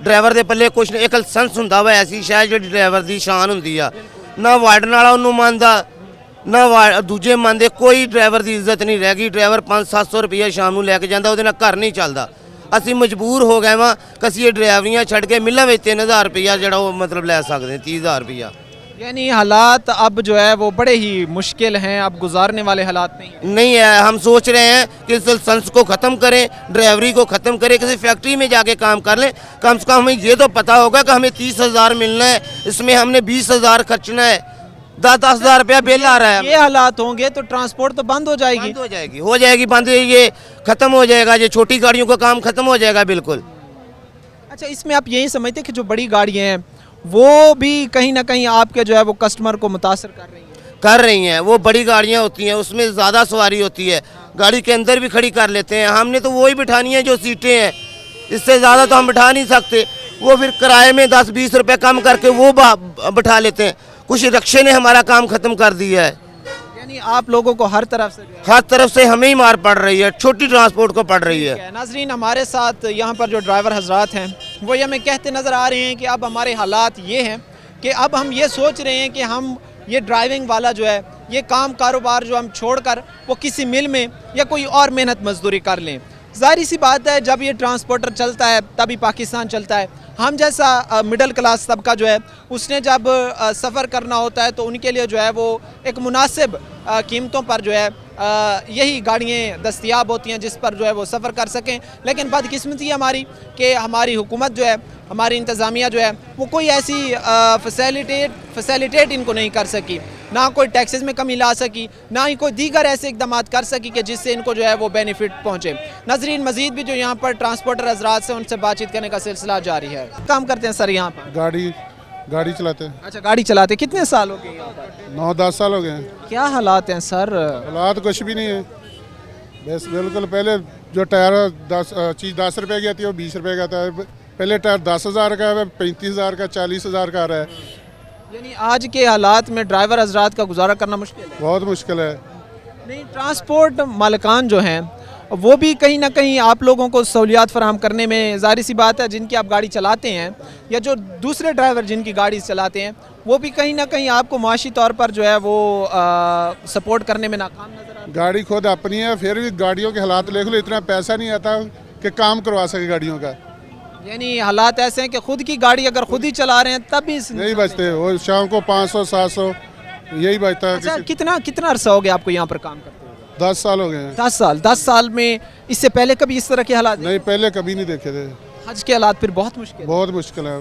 ਡਰਾਈਵਰ ਦੇ ਪੱਲੇ ਕੁਛ ਨਹੀਂ। ਇੱਕ ਲਾਇਸੈਂਸ ਹੁੰਦਾ ਵਾ, ਐਸੀ ਸ਼ਾਇਦ ਜਿਹੜੀ ਡਰਾਈਵਰ ਦੀ ਸ਼ਾਨ ਹੁੰਦੀ ਆ, ਨਾ ਵਾਰਡਨ ਵਾਲਾ ਉਹਨੂੰ ਮੰਨਦਾ ਨਾ ਦੂਜੇ ਮੰਨਦੇ, ਕੋਈ ਡਰਾਈਵਰ ਦੀ ਇੱਜ਼ਤ ਨਹੀਂ ਰਹਿ ਗਈ। ਡਰਾਈਵਰ 500-700 ਰੁਪਈਆ ਸ਼ਾਮ ਨੂੰ ਲੈ ਕੇ ਜਾਂਦਾ, ਉਹਦੇ ਨਾਲ ਘਰ ਨਹੀਂ ਚੱਲਦਾ। ਅਸੀਂ ਮਜਬੂਰ ਹੋ ਗਏ ਵਾਂ ਕਿ ਅਸੀਂ ਇਹ ਡਰਾਈਵਰੀਆਂ ਛੱਡ ਕੇ ਮਿਲਾਂ ਵਿੱਚ 3000 ਰੁਪਈਆ ਜਿਹੜਾ ਉਹ मतलब ਲੈ ਸਕਦੇ 30000 ਰੁਪਈਆ। यानी हालात अब जो है वो बड़े ही मुश्किल हैं, अब गुजारने वाले हालात नहीं हैं। नहीं है। हम सोच रहे हैं कि इस लाइसेंस को ख़त्म करें, ड्राइवरी को ख़त्म करें, किसी फैक्ट्री में जाके काम कर लें। कम से कम हमें ये तो पता होगा कि हमें 30,000 मिलना है, इसमें हमने 20,000 खर्चना है, 10,000 रुपया बिल आ रहा है। ये हालात होंगे तो ट्रांसपोर्ट तो बंद हो जाएगी। बंद हो जाएगी बंद, ये ख़त्म हो जाएगा, ये छोटी गाड़ियों का काम ख़त्म हो जाएगा बिल्कुल। अच्छा, इसमें आप यही समझते हैं कि जो बड़ी गाड़ियाँ हैं वो भी कहीं ना कहीं आपके जो है वो कस्टमर को मुतासर कर रही हैं? वो बड़ी गाड़ियाँ होती हैं, उसमें ज़्यादा सवारी होती है, गाड़ी के अंदर भी खड़ी कर लेते हैं। हमने तो वही बिठानी है जो सीटें हैं, इससे ज़्यादा तो हम बिठा नहीं सकते। वो फिर किराए में 10-20 रुपये कम करके वो बिठा लेते हैं। कुछ रिक्शे ने हमारा काम ख़त्म कर दिया है। यानी आप लोगों को हर तरफ से हमें ही मार पड़ रही है, छोटी ट्रांसपोर्ट को पड़ रही है। नाजरीन, हमारे साथ यहाँ पर जो ड्राइवर हजरात हैं वो ये हमें कहते नज़र आ रहे हैं कि अब हमारे हालात ये हैं कि अब हम ये सोच रहे हैं कि हम ये ड्राइविंग वाला जो है ये काम कारोबार जो हम छोड़कर वो किसी मिल में या कोई और मेहनत मजदूरी कर लें। जाहिर सी बात है, जब ये ट्रांसपोर्टर चलता है तभी पाकिस्तान चलता है। हम जैसा मिडिल क्लास तबका जो है उसने जब सफ़र करना होता है तो उनके लिए जो है वो एक मुनासिब कीमतों पर जो है यही गाड़ियाँ दस्तयाब होती हैं जिस पर जो है वो सफ़र कर सकें। लेकिन बदकिस्मती हमारी कि हमारी हुकूमत जो है, हमारी इंतज़ामिया जो है वो कोई ऐसी फैसिलिटेट इनको नहीं कर सकी, ना कोई टैक्सेस में कमी ला सकी, ना ही कोई दीगर ऐसे इकदाम कर सकी कि जिससे इनको जो है वो बेनिफिट पहुँचे। नाजरीन, मज़ीद भी जो यहाँ पर ट्रांसपोर्टर हजरात से उनसे बातचीत करने का सिलसिला जारी है। काम करते हैं सर यहाँ पर? गाड़ी चलाते हैं। अच्छा, गाड़ी चलाते कितने साल हो गए यहाँ पर? 9-10 साल हो गए हैं। क्या हालात हैं सर? हालात कुछ भी नहीं है, बस बिल्कुल। पहले जो टायर 10 रुपए की आती है वो 20 रुपए का आता है। पहले टायर 10,000 का है, 35,000 का, 40,000 का आ रहा है। यानी आज के हालात में ड्राइवर हजरात का गुजारा करना मुश्किल है? बहुत मुश्किल है। नहीं, ट्रांसपोर्ट मालिकान जो हैं वो भी कहीं ना कहीं आप लोगों को सहूलियात फराहम करने में, ज़ाहिर सी बात है, जिनकी आप गाड़ी चलाते हैं या जो दूसरे ड्राइवर जिनकी गाड़ी चलाते हैं वो भी कहीं ना कहीं आपको माशी तौर पर जो है वो सपोर्ट करने में नाकाम नजर आते हैं। गाड़ी खुद अपनी है, फिर भी गाड़ियों के हालात देख लो, इतना पैसा नहीं आता कि काम करवा सके गाड़ियों का। यानी हालात ऐसे हैं कि खुद की गाड़ी अगर खुद ही चला रहे हैं तब भी नहीं बचते, वो शाम को 500-700 यही बचता है। अच्छा, कितना अरसा हो गया आपको यहाँ पर काम करते? 10 साल हो गए हैं। 10 साल में इससे पहले कभी इस तरह के हालात नहीं, पहले कभी नहीं देखे थे। हज के हालात फिर बहुत मुश्किल है।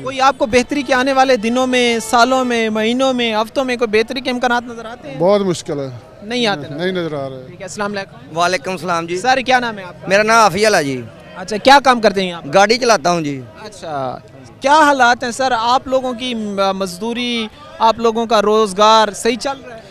कोई आपको बेहतरी के आने वाले दिनों में, सालों में, महीनों में, हफ्तों में कोई बेहतरी के इम्कानात नजर आते हैं? बहुत मुश्किल है, नहीं आते, नहीं नजर आ रहा है। ठीक है, अस्सलाम वालेकुम। वालेकुम सलाम जी। सर, क्या नाम है आपका? मेरा नाम अफियल है जी। अच्छा, क्या काम करते हैं आप? गाड़ी चलाता हूँ जी। अच्छा, क्या हालात हैं सर? आप लोगों की मजदूरी, आप लोगों का रोजगार सही चल रहा है?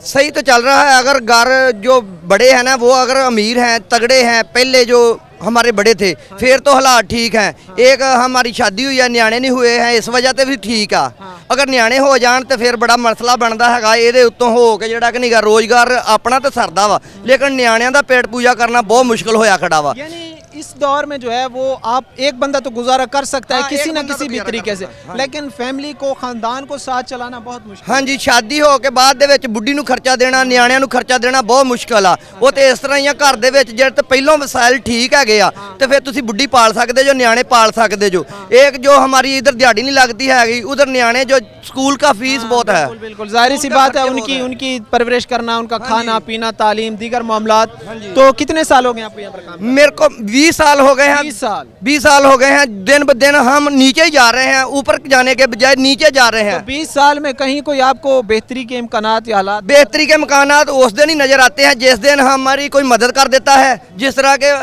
सही तो चल रहा है। अगर घर जो बड़े हैं ना, वो अगर अमीर हैं, तगड़े हैं, पहले जो हमारे बड़े थे, फिर तो हालात ठीक हैं। एक हमारी शादी हुई है, न्याणे नहीं हुए हैं, इस वजह से भी ठीक आ। अगर न्याणे हो जान तो फिर बड़ा मसला बनता है। ये उत्तों हो के ਜਿਹੜਾ ਕਿ ਨਹੀਂ ਗਾ रोजगार अपना तो सरदा वा, लेकिन न्याणिਆਂ ਦਾ पेट पूजा करना बहुत मुश्किल होया खड़ा वा। यानी इस दौर में जो है वो आप एक बंदा तो गुजारा कर सकता है हाँ, किसी एक ना बंदा किसी तो भी गुजारा तरीके कर से, सकता है। लेकिन फैमिली को, खानदान को साथ चलाना बहुत मुश्किल। हाँ जी, शादी हो के बाद ਦੇ ਵਿੱਚ ਬੁੱਢੀ ਨੂੰ ਖਰਚਾ ਦੇਣਾ, ਨਿਆਣਿਆਂ ਨੂੰ ਖਰਚਾ ਦੇਣਾ ਬਹੁਤ ਮੁਸ਼ਕਲ ਆ। ਉਹ ਤੇ ਇਸ ਤਰ੍ਹਾਂ ਹੀ ਆ, ਘਰ ਦੇ ਵਿੱਚ ਜਿਹੜੇ ਤੇ ਪਹਿਲੋਂ ਵਸਾਇਲ ਠੀਕ ਹੈਗੇ ਆ ਤੇ ਫਿਰ ਤੁਸੀਂ ਬੁੱਢੀ ਪਾਲ ਸਕਦੇ ਜੋ, ਨਿਆਣੇ ਪਾਲ ਸਕਦੇ ਜੋ। एक जो हमारी इधर दिहाड़ी नहीं लगती हैगी, उधर नियाणे जो स्कूल का फीस बहुत है। बिल्कुल बिल्कुल, जाहिर सी बात है, उनकी परवरिश करना, उनका खाना पीना, तालीम, दीगर मामलात। तो कितने साल हो गए आपको यहाँ पर काम? मेरे को 20 साल हो गए हैं। 20 साल 20 साल हो गए हैं। दिन ब दिन हम नीचे ही जा रहे हैं, ऊपर जाने के बजाय नीचे जा रहे हैं। तो 20 साल में कहीं कोई आपको बेहतरी के इम्कानात या हालात? बेहतरी के मकानात उस दिन ही नजर आते हैं जिस दिन हमारी कोई मदद कर देता है। जिस तरह के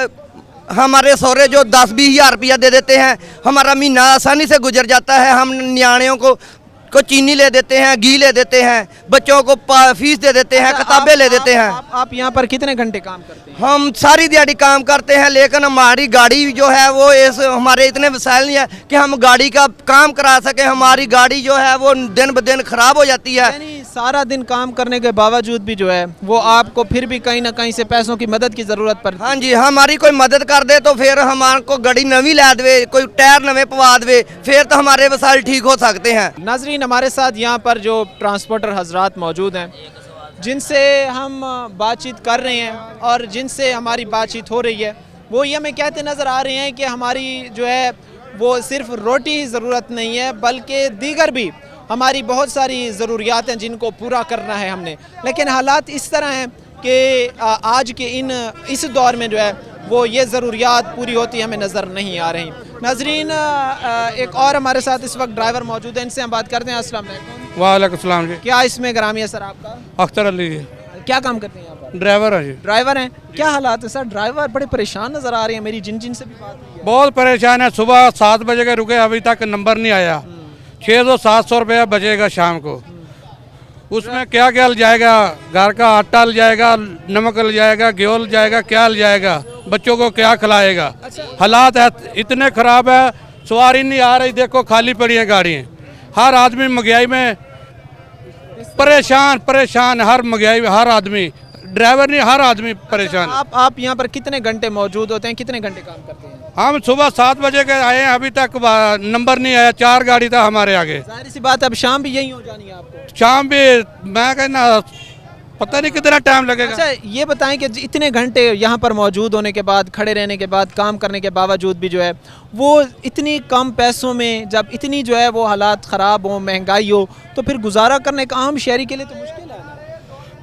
हमारे सौरे जो 10-20 हज़ार रुपया दे देते हैं, हमारा महीना आसानी से गुजर जाता है। हम नियाणियों को चीनी ले देते हैं, घी ले देते हैं, बच्चों को फीस दे देते हैं, किताबें ले देते हैं। आप यहाँ पर कितने घंटे काम करते हैं? हम सारी दिहाड़ी काम करते हैं, लेकिन हमारी गाड़ी जो है वो हमारे इतने वसाइल नहीं है कि हम गाड़ी का काम करा सके। हमारी गाड़ी जो है वो दिन ब दिन खराब हो जाती है। यानी सारा दिन काम करने के बावजूद भी जो है वो आपको फिर भी कहीं ना कहीं से पैसों की मदद की ज़रूरत पड़ती है। हाँ जी, हमारी कोई मदद कर दे तो फिर हमारे को गाड़ी नवी ला दे, कोई टायर नवे पवा दे, फिर तो हमारे वसाइल ठीक हो सकते हैं। नाजरीन, हमारे साथ यहाँ पर जो ट्रांसपोर्टर हजरात मौजूद हैं, जिनसे हम बातचीत कर रहे हैं और जिनसे हमारी बातचीत हो रही है, वो ये हमें कहते नज़र आ रहे हैं कि हमारी जो है वो सिर्फ रोटी ही ज़रूरत नहीं है, बल्कि दीगर भी हमारी बहुत सारी ज़रूरियात हैं जिनको पूरा करना है हमने। लेकिन हालात इस तरह हैं कि आज के इस दौर में जो है वो ये ज़रूरियात पूरी होती हमें नज़र नहीं आ रही। नाजरीन, एक और हमारे साथ इस वक्त ड्राइवर मौजूद हैं, इनसे हम बात करते हैं। अस्सलाम वालेकुम। वालेकुम सलाम जी। क्या इसमें ग्रामी है सर आपका? अख्तर अली जी, क्या काम करते हैं यहाँ पर? ड्राइवर है जी। ड्राइवर हैं। क्या हालात है सर? ड्राइवर बड़े परेशान नज़र आ रहे हैं, मेरी जिन से भी बात हुई है। बहुत परेशान है। सुबह 7 बजे के रुके, अभी तक नंबर नहीं आया। 600-700 रुपया बचेगा शाम को। उसमें क्या क्या ल जाएगा? घर का आटा ल जाएगा, नमक ल जाएगा, घी ल जाएगा, क्या ल जाएगा? बच्चों को क्या खिलाएगा? हालात है इतने ख़राब है, सवारी नहीं आ रही। देखो खाली पड़ी है गाड़ियाँ। हर आदमी महंगाई में परेशान हर महंगाई में हर आदमी, ड्राइवर नहीं, हर आदमी परेशान। आप यहाँ पर कितने घंटे मौजूद होते हैं, कितने घंटे काम करते हैं? हम सुबह 7 बजे के आए हैं, अभी तक नंबर नहीं आया। 4 गाड़ी था हमारे आगे। जाहिर सी बात है, अब शाम भी यही हो जानी है आपको। शाम भी मैं कहना पता नहीं कितना टाइम लगेगा। अच्छा, ये बताएं कि इतने घंटे यहाँ पर मौजूद होने के बाद, खड़े रहने के बाद, काम करने के बावजूद भी जो है वो इतनी कम पैसों में, जब इतनी जो है वो हालात ख़राब हो, महंगाई हो, तो फिर गुजारा करने का आम शहरी के लिए तो मुश्किल है ना?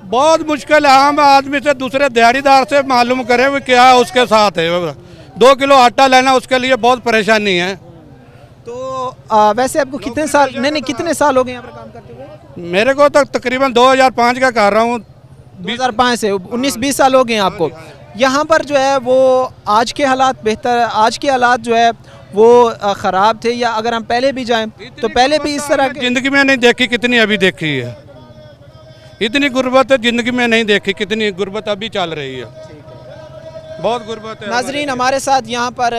बहुत मुश्किल है। आम आदमी से, दूसरे दिहाड़ीदार से मालूम करें वो क्या उसके साथ है। 2 किलो आटा लेना उसके लिए बहुत परेशानी है। तो वैसे आपको कितने साल, नहीं कितने साल हो गए यहाँ पर काम करते हुए? मेरे को तो तकरीबन 2005 का कर रहा हूँ। 2005 से 19-20 साल हो गए हैं आपको यहाँ पर। जो है वो आज के हालात बेहतर, आज के हालात जो है वो ख़राब थे, या अगर हम पहले भी जाएं तो पहले भी इस तरह के? जिंदगी में नहीं देखी, कितनी अभी देखी है। इतनी गुर्बत जिंदगी में नहीं देखी, कितनी गुर्बत अभी चल रही है। बहुत गुर्बत है। नाजरीन, हमारे साथ यहाँ पर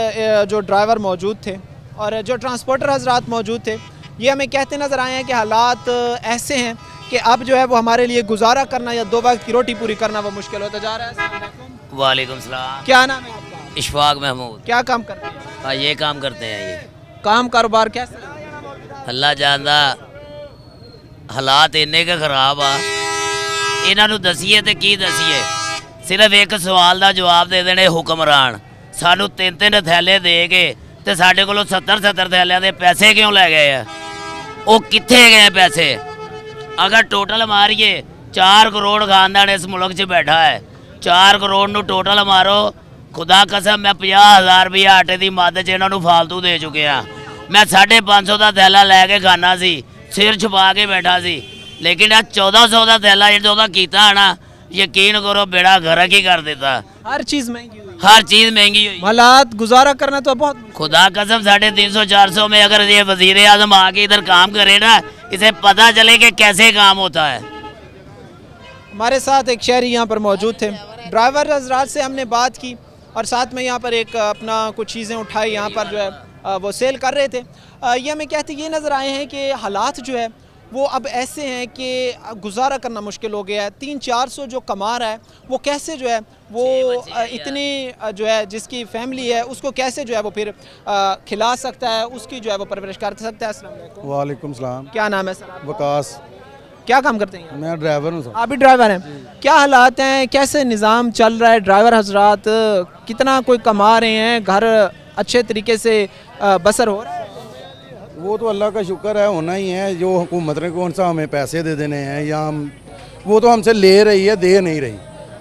जो ड्राइवर मौजूद थे और जो ट्रांसपोर्टर हजरात मौजूद थे, ये हमें कहते नज़र आए हैं कि हालात ऐसे हैं कि अब जो है वो हमारे लिए गुजारा करना या 2 वक्त की रोटी पूरी करना वो मुश्किल होता जा रहा है। अस्सलाम वालेकुम। वालेकुम सलाम। क्या नाम है आपका? इशफाक महमूद। क्या काम करते हैं? हाँ, ये काम करते हैं। ये काम कारोबार कैसे? अल्लाह जानदा, हालात इन्ने के खराब आ। इन्हां नूं दसीए ते की दसीए? सिर्फ एक सवाल का जवाब दे देने हुक्मरान। सानू 3-3 थैले दे के ते साडे कोलों 70-70 थैलियां दे पैसे क्यों लै गए आ? वो कित्थे गए पैसे? अगर टोटल मारिए 4 करोड़ खानदान इस मुल्क च बैठा है। 4 करोड़ नू टोटल मारो, खुदा कसम मैं 50,000 रुपया आटे की मद च इन्हों फालतू दे चुके हैं। मैं 550 का थैला लैके खाना सी, सिर छुपा के बैठा सी, लेकिन 1400 का थैला जो किया है ना, यकीन करो बेड़ा गर्क ही कर देता। हर चीज़ महंगी हुई, हर चीज़ महंगी हुई। हालात गुजारा करना तो बहुत खुदा कसम 350-400 में अगर ये वजीर आजम आके इधर काम करे ना, इसे पता चले कि कैसे काम होता है। हमारे साथ एक शहरी यहाँ पर मौजूद थे, ड्राइवर हजरात से हमने बात की और साथ में यहाँ पर एक अपना कुछ चीज़ें उठाई, यहाँ पर जो है वो सेल कर रहे थे। ये हमें कहते ये नज़र आए हैं कि हालात जो है वो अब ऐसे हैं कि गुजारा करना मुश्किल हो गया है। 300-400 जो कमा रहा है वो कैसे जो है वो इतनी जो है जिसकी फैमिली है उसको कैसे जो है वो फिर खिला सकता है, उसकी जो है वो परवरिश कर सकता है। अस्सलाम वालेकुम। वालेकुम सलाम। क्या नाम है सर आपका? वकास। क्या काम करते हैं? मैं ड्राइवर हूँ सर। आप भी ड्राइवर हैं? क्या हालात हैं, कैसे निज़ाम चल रहा है? ड्राइवर हजरात कितना कोई कमा रहे हैं, घर अच्छे तरीके से बसर हो रहा है? वो तो अल्लाह का शुक्र है, होना ही है। जो हुकूमत ने कौन सा हमें पैसे दे देने हैं या हम, वो तो हमसे ले रही है, दे नहीं रही।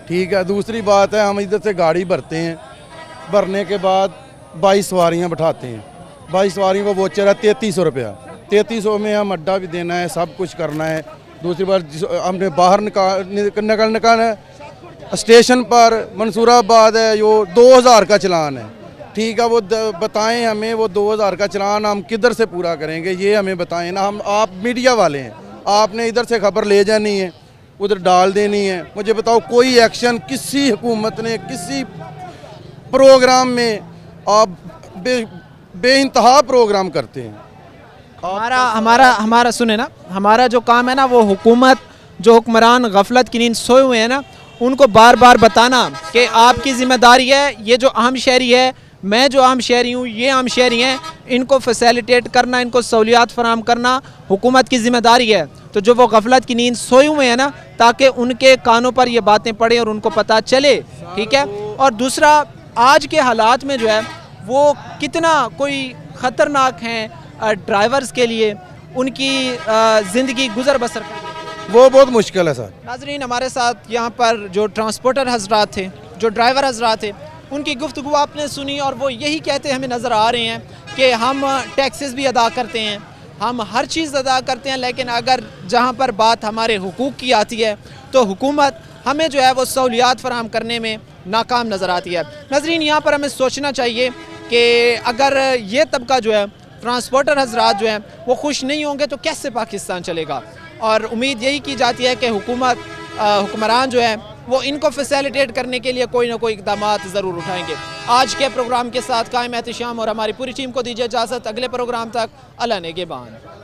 ठीक है, दूसरी बात है हम इधर से गाड़ी भरते हैं, भरने के बाद 22 सवारियाँ बैठाते हैं। 22 सवारियों का वोचर है 3300 रुपया। 3300 में हम अड्डा भी देना है, सब कुछ करना है। दूसरी बात हमने बाहर निकालना स्टेशन पर मंसूराबाद है, जो 2000 का चलान है। ठीक है, वो बताएं हमें, वो 2000 का चलान हम किधर से पूरा करेंगे, ये हमें बताएं ना। हम, आप मीडिया वाले हैं, आपने इधर से खबर ले जानी है, उधर डाल देनी है। मुझे बताओ, कोई एक्शन किसी हुकूमत ने किसी प्रोग्राम में, आप बेइंतहा प्रोग्राम करते हैं। हमारा सुने ना, हमारा जो काम है ना वो हुकूमत, जो हुक्मरान गफलत की नींद सोए हुए हैं ना, उनको बार बार बताना कि आपकी ज़िम्मेदारी है। ये जो अहम शहरी है, मैं जो अहम शहरी हूँ, ये अहम शहरी हैं, इनको फैसिलिटेट करना, इनको सहूलियात फराम करना हुकूमत की ज़िम्मेदारी है। तो जो वो गफलत की नींद सोए हुए हैं ना, ताकि उनके कानों पर ये बातें पड़े और उनको पता चले। ठीक है, और दूसरा, आज के हालात में जो है वो कितना कोई ख़तरनाक हैं ड्राइवर्स के लिए, उनकी ज़िंदगी गुजर बसर करना वो बहुत मुश्किल है सर। नाज़रीन, हमारे साथ यहाँ पर जो ट्रांसपोर्टर हजरात थे, जो ड्राइवर हजरात थे, उनकी गुफ्तगू आपने सुनी और वो यही कहते हमें नज़र आ रहे हैं कि हम टैक्सेस भी अदा करते हैं, हम हर चीज़ अदा करते हैं, लेकिन अगर जहाँ पर बात हमारे हुकूक की आती है तो हुकूमत हमें जो है वो सहूलियात फराहम करने में नाकाम नज़र आती है। नाज़रीन, यहाँ पर हमें सोचना चाहिए कि अगर ये तबका जो है ट्रांसपोर्टर हजरात जो हैं वो खुश नहीं होंगे तो कैसे पाकिस्तान चलेगा। और उम्मीद यही की जाती है कि हुक्मरान जो है वो इनको फैसिलिटेट करने के लिए कोई ना कोई इक़दाम ज़रूर उठाएंगे। आज के प्रोग्राम के साथ कायम एहतिशाम और हमारी पूरी टीम को दीजिए इजाज़त। अगले प्रोग्राम तक अल्लाह नेगेबान।